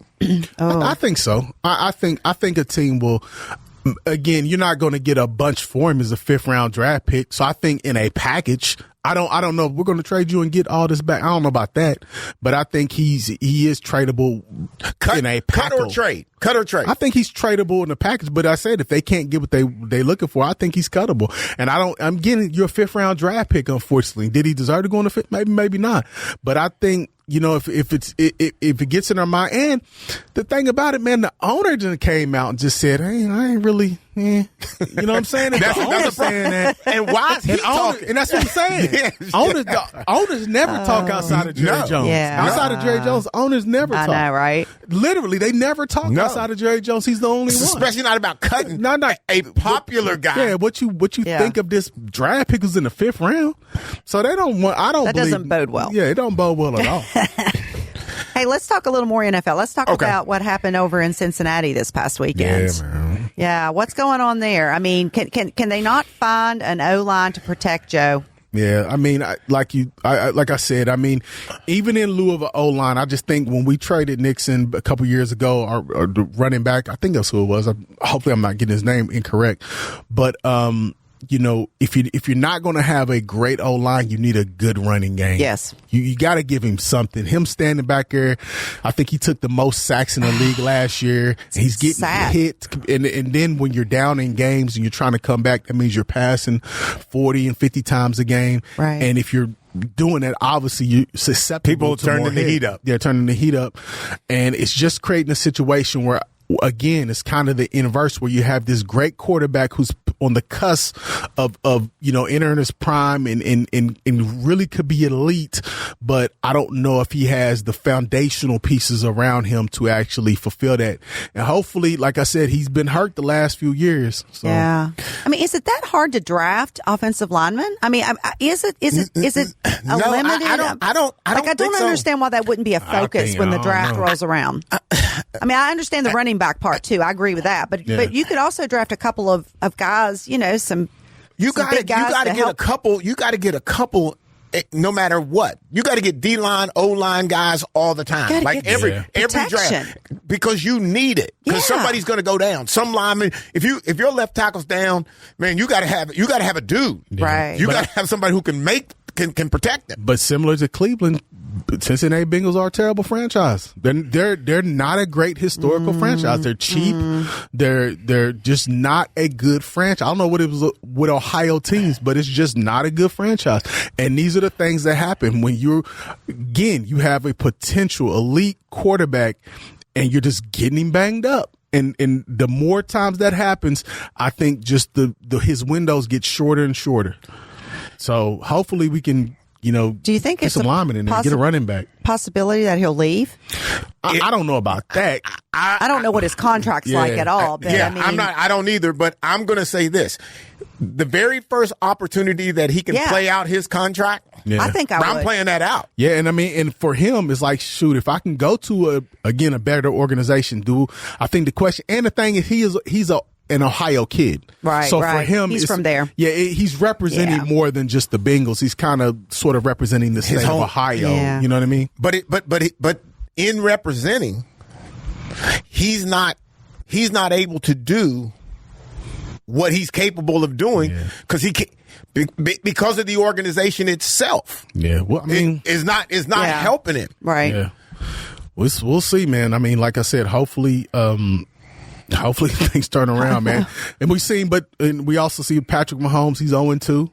I think so. I think a team will. Again, you're not going to get a bunch for him as a 5th round draft pick. So I think in a package, I don't know if we're going to trade you and get all this back. I don't know about that, but I think he is tradable in a package. Cut or trade. I think he's tradable in the package, but I said if they can't get what they looking for, I think he's cuttable. And I'm getting your 5th round draft pick. Unfortunately, did he deserve to go in the 5th? Maybe not. But I think, you know, if it gets in our mind, and the thing about it, man, the owner just came out and just said, "Hey, I ain't really," you know what I'm saying? That's the owner saying that, and why is he talking? And that's what I'm saying. Owners never talk outside of Jerry Jones. Yeah. Outside of Jerry Jones, owners never talk. I know, right? Literally, they never talk outside of Jerry Jones. He's the only one. Especially not about cutting a popular guy. Yeah, what you think of this draft pick who's in the 5th round? So they don't want. That doesn't bode well. Yeah, it don't bode well at all. Hey, let's talk a little more NFL. Let's talk about what happened over in Cincinnati this past weekend. Yeah, man. Yeah, what's going on there? I mean, can they not find an O-line to protect Joe? Yeah, I mean, like I said, I mean, even in lieu of an O-line, I just think when we traded Nixon a couple years ago, our running back, I think that's who it was. Hopefully I'm not getting his name incorrect, but you know, if you're not going to have a great O-line, you need a good running game. Yes. You got to give him something. Him standing back there, I think he took the most sacks in the league last year. He's getting hit. And then when you're down in games and you're trying to come back, that means you're passing 40 and 50 times a game. Right. And if you're doing that, obviously you're susceptible to turning the heat up. Yeah, turning the heat up. And it's just creating a situation where, again, it's kind of the inverse where you have this great quarterback who's on the cusp of you know, entering his prime and really could be elite, but I don't know if he has the foundational pieces around him to actually fulfill that. And hopefully, like I said, he's been hurt the last few years. So. Yeah. I mean, is it that hard to draft offensive linemen? I mean, is it limited? I don't understand why that wouldn't be a focus when the draft rolls around. I mean, I understand the running back part too. I agree with that, but you could also draft a couple of guys. You know, you got to get a couple. No matter what, you got to get D-line, O-line guys all the time. Like every draft, because you need it. Because somebody's going to go down. Some lineman, if your left tackle's down, man, you got to have a dude. Right. You got to have somebody who can protect them. But similar to Cleveland, Cincinnati Bengals are a terrible franchise. They're not a great historical franchise. They're cheap. They're just not a good franchise. I don't know what it was with Ohio teams, but it's just not a good franchise. And these are the things that happen when you have a potential elite quarterback and you're just getting him banged up. And the more times that happens, I think just his windows get shorter and shorter. So hopefully we can, you know, do you think get some linemen in there, get a running back? Possibility that he'll leave? I don't know about that. I don't know what his contract's like at all. But I don't either. But I'm going to say this: the very first opportunity that he can play out his contract, I think I'm playing that out. Yeah, and I mean, and for him, it's like, shoot, if I can go to a better organization, I think the question and the thing is he's an Ohio kid. Right. So for him, he's from there. Yeah, he's representing more than just the Bengals. He's kind of sort of representing the state of Ohio. Yeah. You know what I mean? But in representing, he's not because of the organization itself. Yeah, well, I mean, is not helping him. Right. Yeah. We'll see, man. I mean, like I said, hopefully things turn around, man. And we also see Patrick Mahomes. He's 0-2.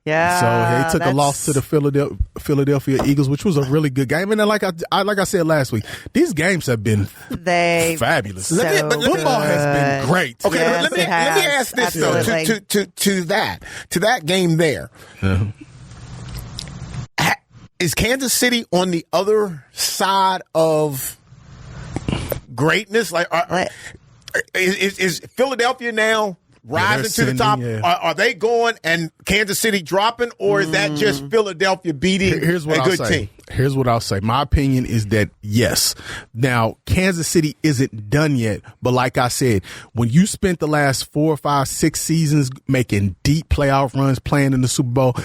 Yeah. So he took a loss to the Philadelphia Eagles, which was a really good game. And then, like I said last week, these games have been fabulous. So but football has been great. Okay, yes, let me ask this Absolutely. though to that game there. Is Kansas City on the other side of greatness? Like, is Philadelphia now rising to the top? Yeah. Are they going and Kansas City dropping, or is that just Philadelphia beating a good team? Here's what I'll say. My opinion is that, yes. Now, Kansas City isn't done yet, but like I said, when you spent the last 4, 5, 6 seasons making deep playoff runs, playing in the Super Bowl,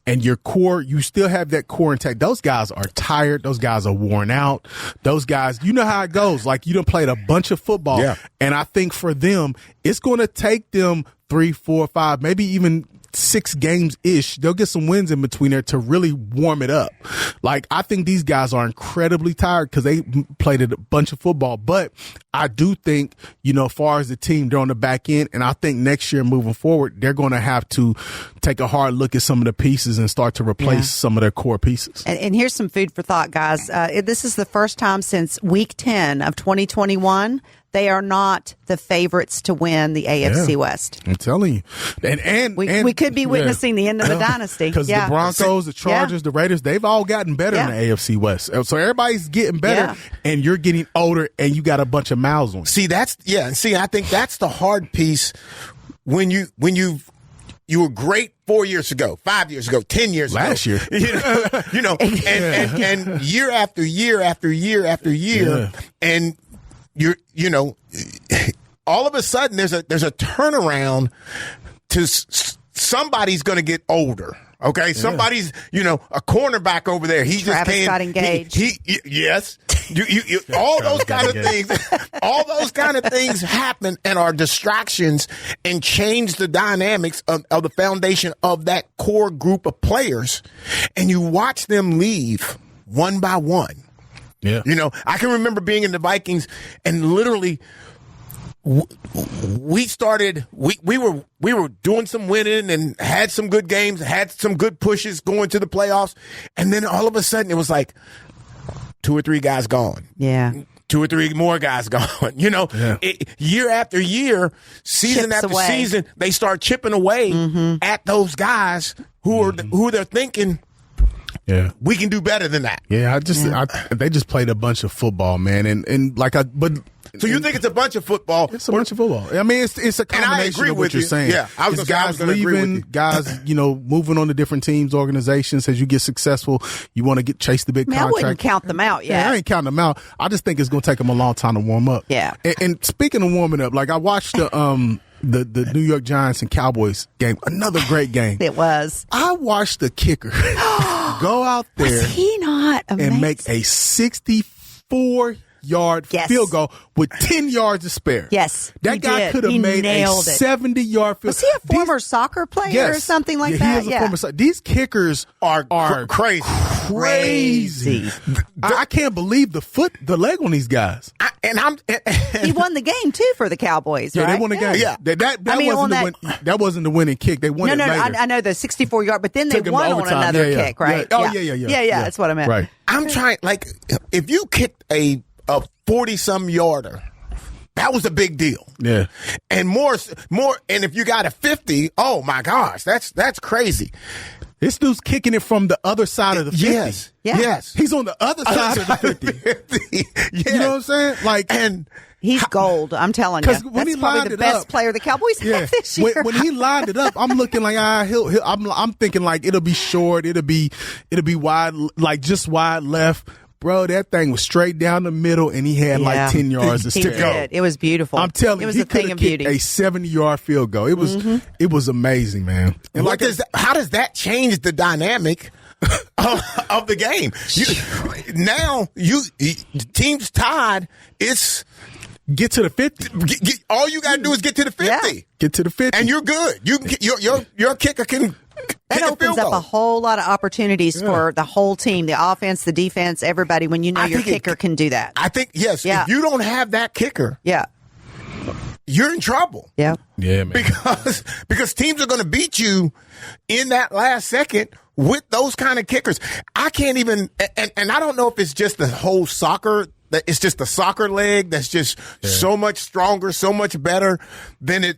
and your core, you still have that core intact. Those guys are tired. Those guys are worn out. Those guys, you know how it goes. Like, you done played a bunch of football. Yeah. And I think for them, it's going to take them 3, 4, 5, maybe even 6 games-ish. They'll get some wins in between there to really warm it up. Like, I think these guys are incredibly tired because they played a bunch of football. But I do think, as far as the team, they're on the back end. And I think next year moving forward, they're going to have to take a hard look at some of the pieces and start to replace some of their core pieces. And here's some food for thought, guys. This is the first time since week 10 of 2021 they are not the favorites to win the AFC West. I'm telling you. And we could be witnessing the end of the dynasty. Because the Broncos, the Chargers, the Raiders, they've all gotten better in the AFC West. So everybody's getting better, and you're getting older, and you got a bunch of mouths on you. I think that's the hard piece when you were great 4 years ago, 5 years ago, 10 years last ago. And year after year after year after year, and all of a sudden there's a turnaround to somebody's going to get older. Okay, somebody's a cornerback over there. He Travis just can't. Got engaged. Yes, you all those kind of things. All those kind of things happen and are distractions and change the dynamics of the foundation of that core group of players. And you watch them leave one by one. Yeah, I can remember being in the Vikings and literally. We were doing some winning and had some good games, had some good pushes going to the playoffs, and then all of a sudden it was like 2 or 3 guys gone. Yeah. 2 or 3 more guys gone. Year after year, season Chips after away. season, they start chipping away at those guys who they're thinking. Yeah, we can do better than that. Yeah, they just played a bunch of football, man, So you think it's a bunch of football? It's a bunch of football. I mean, it's a combination of what you're saying. Yeah, I was guys gonna agree with you. guys, moving on to different teams, organizations. As you get successable, you want to chase the big contract. I wouldn't count them out yet. Yeah, I ain't counting them out. I just think it's going to take them a long time to warm up. Yeah. And speaking of warming up, like I watched the New York Giants and Cowboys game, another great game. It was. I watched the kicker go out there. Was he not amazing? And make a 64-yard field goal with 10 yards to spare. Yes, that guy could have made a 70-yard field. Was he a former soccer player or something like that? He is a former soccer. These kickers are crazy. I can't believe the leg on these guys. He won the game too for the Cowboys. Yeah, right? they won the game. Yeah, that wasn't the winning kick. They won it later. I know the 64-yard, but then they Took won on another kick, right? Yeah. That's what I meant. Right. I'm trying, like, if you kicked a 40-some yarder, that was a big deal. Yeah. And more, and if you got a 50, oh my gosh, that's crazy. This dude's kicking it from the other side of the 50. Yes. Yeah. Yes. He's on the other side of the 50. Yeah. You know what I'm saying? Like, and he's gold. I'm telling you. when That's he probably lined the it best up, player the Cowboys have this year. When he lined it up, I'm looking like I'm thinking like it'll be short, it'll be wide, like just wide left. Bro, that thing was straight down the middle, and he had like 10 yards to go. It was beautiful. I'm telling you, it was he a thing could of have kicked beauty. a 70-yard field goal. It was amazing, man. And how does that change the dynamic of the game? The team's tied. It's get to the 50. All you got to do is get to the 50. Yeah. Get to the 50, and you're good. Your kicker can That opens up a whole lot of opportunities for the whole team, the offense, the defense, everybody, when you know your kicker can do that. I think, yes, if you don't have that kicker, you're in trouble. Yeah. Yeah, man. Because teams are going to beat you in that last second with those kind of kickers. I can't even, and I don't know if it's just the whole soccer, it's just the soccer leg that's just so much stronger, so much better than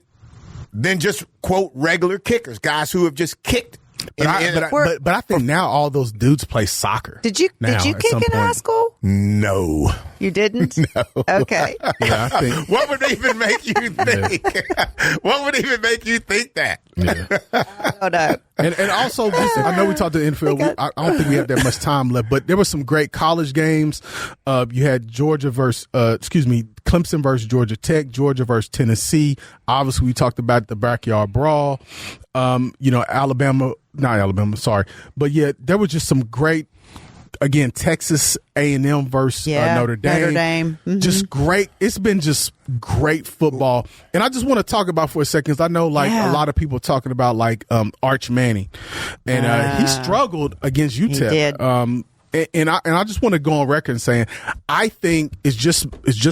just, quote, regular kickers, guys who have just kicked. But I think now all those dudes play soccer. Did you kick in high school? No. You didn't? No. Okay. Yeah, I think. What would even make you think? What would even make you think that? Yeah. I don't know. And also, I know we talked to the NFL. I don't think we have that much time left, but there were some great college games. You had Clemson versus Georgia Tech, Georgia versus Tennessee. Obviously, we talked about the Backyard Brawl. Not Alabama, sorry. But yeah, there was just some great, again, Texas A&M versus Notre Dame. Notre Dame. Mm-hmm. Just great. It's been just great football. And I just want to talk about for a second, 'cause I know a lot of people talking about Arch Manning. And he struggled against UTEP. He did. And I just want to go on record and saying, I think it's just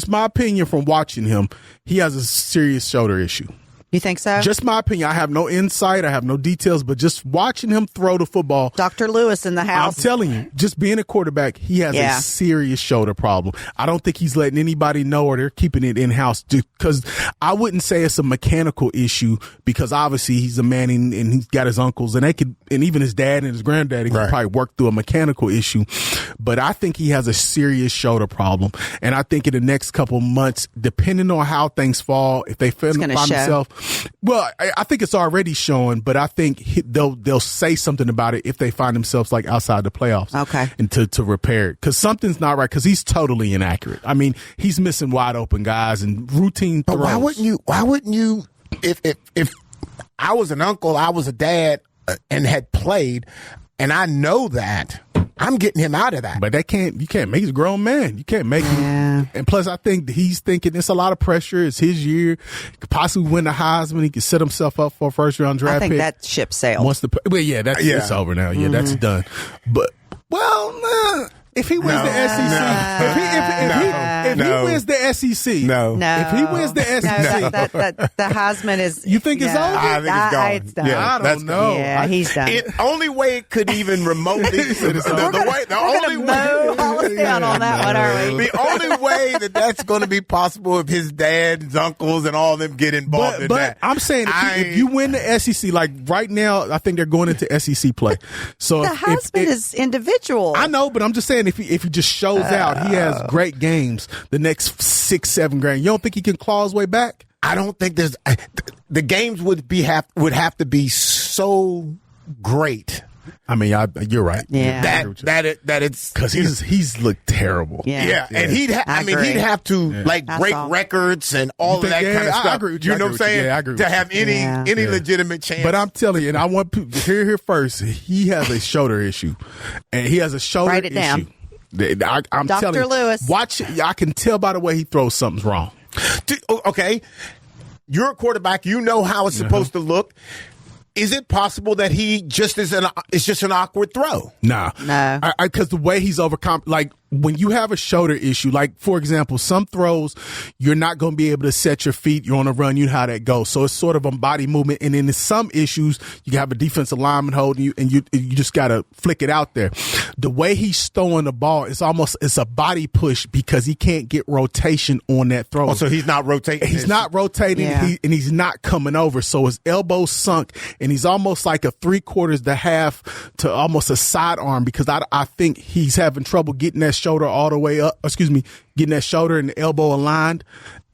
my opinion from watching him. He has a serious shoulder issue. You think so? Just my opinion. I have no insight. I have no details, but just watching him throw the football. Dr. Lewis in the house. I'm telling you, just being a quarterback, he has a serious shoulder problem. I don't think he's letting anybody know, or they're keeping it in-house, because I wouldn't say it's a mechanical issue, because obviously he's a man and he's got his uncles, and even his dad and his granddaddy can probably work through a mechanical issue. But I think he has a serious shoulder problem. And I think in the next couple months, depending on how things fall, if they find themselves, well, I think it's already showing, but I think they'll say something about it if they find themselves outside the playoffs. Okay. And to repair it. Because something's not right, because he's totally inaccurate. I mean, he's missing wide open guys and routine throws. But why wouldn't you, if I was an uncle, I was a dad, and had played, and I know that, I'm getting him out of that. But you can't make, he's a grown man. You can't make him. And plus, I think he's thinking it's a lot of pressure. It's his year. He could possibly win the Heisman. He could set himself up for a first round draft pick. I think that ship sailed. It's over now. Yeah, that's done. But, if he wins the SEC, if he wins the SEC, if he wins the SEC, the Heisman is. You think it's over? I think it's gone. It's done. Yeah, I don't know. Yeah, he's done. The only way it could even remotely. The only way. Hollis down on that one, are we? The only way that's going to be possible if his dad, his uncles, and all of them get involved in that. I'm saying if you win the SEC, right now, I think they're going into SEC play. So the Heisman is individual. I know, but I'm just saying if he just shows out, he has great games the next 6-7 games. You don't think he can claw his way back? I don't think the games would have to be so great. I mean, you're right. Yeah. That it's because he's looked terrible. Yeah. And he'd have to break records and all of that kind of stuff. I agree with you. You know what I'm saying? Yeah, I agree with to have any legitimate chance. But I'm telling you, and I want people to hear here first. He has a shoulder issue, and he has a shoulder issue. Write it down. I'm Dr. telling you, Lewis. watch. I can tell by the way he throws something's wrong. Okay, you're a quarterback. You know how it's supposed to look. Is it possible that it's just an awkward throw? No. Because the way he's overcome, when you have a shoulder issue, for example, some throws, you're not going to be able to set your feet. You're on a run. You know how that goes. So it's sort of a body movement. And then in some issues, you have a defensive lineman holding you, and you just got to flick it out there. The way he's throwing the ball, it's a body push because he can't get rotation on that throw. Oh, so he's not rotating. He's not rotating, and he's not coming over. So his elbow's sunk, and he's almost like a 3/4 to half to almost a sidearm, because I think he's having trouble getting that shoulder all the way up. Getting that shoulder and the elbow aligned,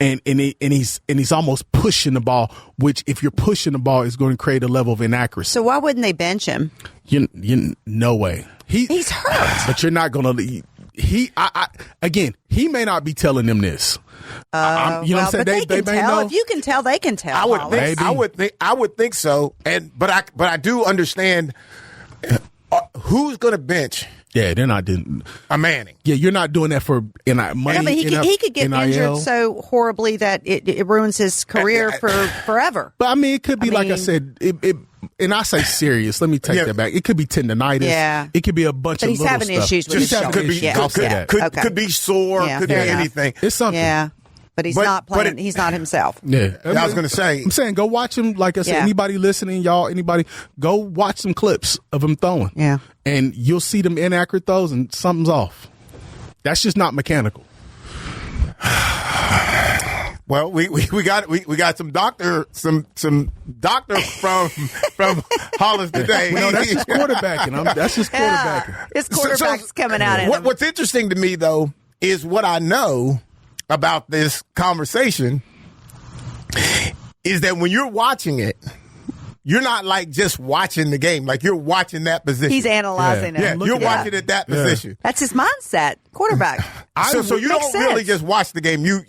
and he's almost pushing the ball. Which, if you're pushing the ball, is going to create a level of inaccuracy. So why wouldn't they bench him? No way. He's hurt. But you're not going to. He may not be telling them this. You know what I'm saying? But they may know. If you can tell, they can tell. I would think so. But I do understand who's going to bench Yeah, they're not doing a Manning. Yeah, you're not doing that for money. I mean, he could get injured so horribly that it ruins his career for forever. But I mean, it could be like I said. And I say serious. Let me take that back. It could be tendonitis. Yeah. It could be a bunch of little stuff. He's having issues with his shoulder. Could be sore. Could be anything. It's something. Yeah. But he's not playing. He's not himself. Yeah. I was going to say. I'm saying go watch him. Like I said, anybody listening, anybody, go watch some clips of him throwing. Yeah. And you'll see them inaccurate throws and something's off. That's just not mechanical. Well, we got some doctor from Hollis today. No, that's just quarterbacking. That's just quarterbacking. His quarterback's coming out. What's interesting to me though is what I know about this conversation is that when you're watching it, you're not like just watching the game. Like you're watching that position. He's analyzing it. Yeah, you're watching it that position. That's his mindset, quarterback. So you don't really just watch the game. You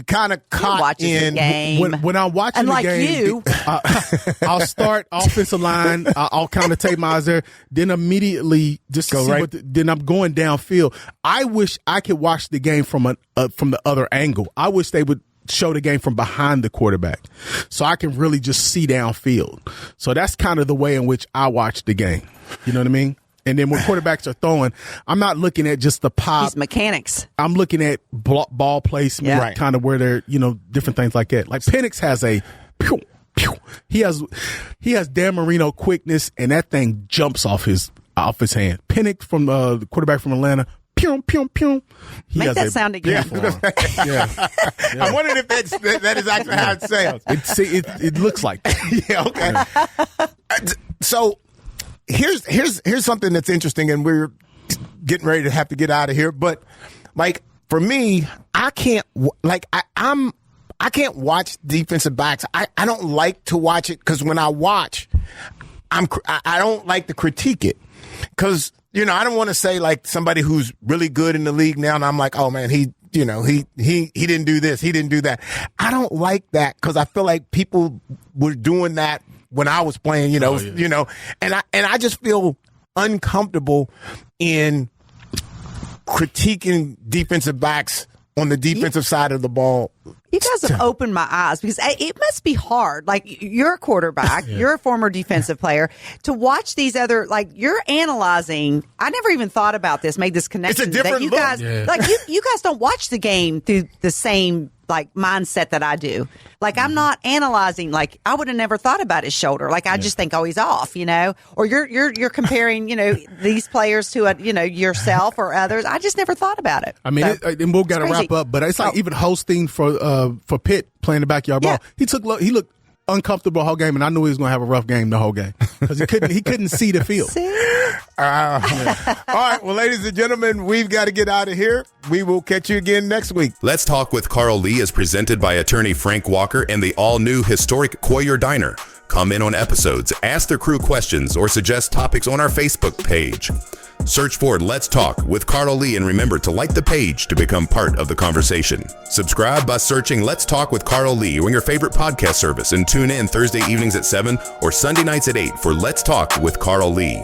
kind of caught in the game. When I'm watching the game. I'll start offensive line. I'll kind of take my eyes there. Then immediately just go right. Then I'm going downfield. I wish I could watch the game from the other angle. I wish they would show the game from behind the quarterback so I can really just see downfield. So that's kind of the way in which I watch the game. You know what I mean? And then when quarterbacks are throwing, I'm not looking at just the pop. He's mechanics. I'm looking at ball placement, kind of where they're, different things like that. Like Penix has a pew, pew. He has Dan Marino quickness, and that thing jumps off his hand. Penix from the quarterback from Atlanta. Pew, pew, pew. Make that sound again. Yeah. I'm wondering if that is actually how it sounds. It looks like that. Yeah, okay. So here's something that's interesting, and we're getting ready to have to get out of here. But like for me, I can't watch defensive backs. I don't like to watch it because when I watch, I don't like to critique it because. I don't want to say like somebody who's really good in the league now, and I'm like, oh man, he didn't do this, he didn't do that. I don't like that because I feel like people were doing that when I was playing, and I just feel uncomfortable in critiquing defensive backs on the defensive side of the ball. You guys have opened my eyes because it must be hard. Like you're a quarterback, you're a former defensive player to watch these other, like you're analyzing. I never even thought about this, made this connection. It's a different that you look. guys, like you guys don't watch the game through the same like mindset that I do. Like I'm not analyzing. Like I would have never thought about his shoulder. Like I just think, oh, he's off, or you're comparing, these players to yourself or others. I just never thought about it. I mean, and we've got to wrap up, but it's like even hosting for Pitt playing the Backyard Brawl. Yeah. He looked uncomfortable the whole game, and I knew he was going to have a rough game the whole game because he couldn't see the field. All right, well, ladies and gentlemen, we've got to get out of here. We will catch you again next week. Let's Talk with Carl Lee is presented by attorney Frank Walker and the all-new historic Warrior Diner. Comment on episodes, ask the crew questions, or suggest topics on our Facebook page. Search for Let's Talk with Carl Lee and remember to like the page to become part of the conversation. Subscribe by searching Let's Talk with Carl Lee on your favorite podcast service and tune in Thursday evenings at 7 or Sunday nights at 8 for Let's Talk with Carl Lee.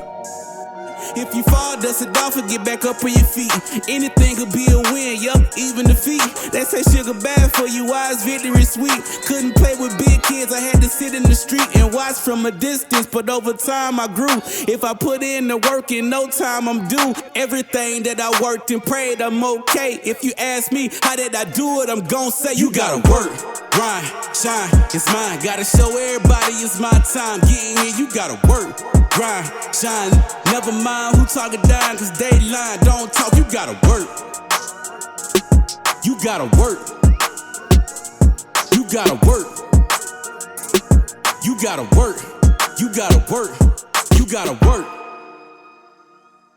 If you fall, dust it off and get back up on your feet. Anything could be a win, yup, even defeat. They say sugar bad for you, why is victory sweet? Couldn't play with big kids, I had to sit in the street and watch from a distance, but over time I grew. If I put in the work, in no time I'm due. Everything that I worked and prayed, I'm okay. If you ask me, how did I do it, I'm gon' say, you gotta work, grind, shine, it's mine. Gotta show everybody it's my time. Getting in, you gotta work, grind, shine, never mind who talking down, cause they lying. Don't talk, you gotta work. You gotta work. You gotta work. You gotta work. You gotta work. You gotta work.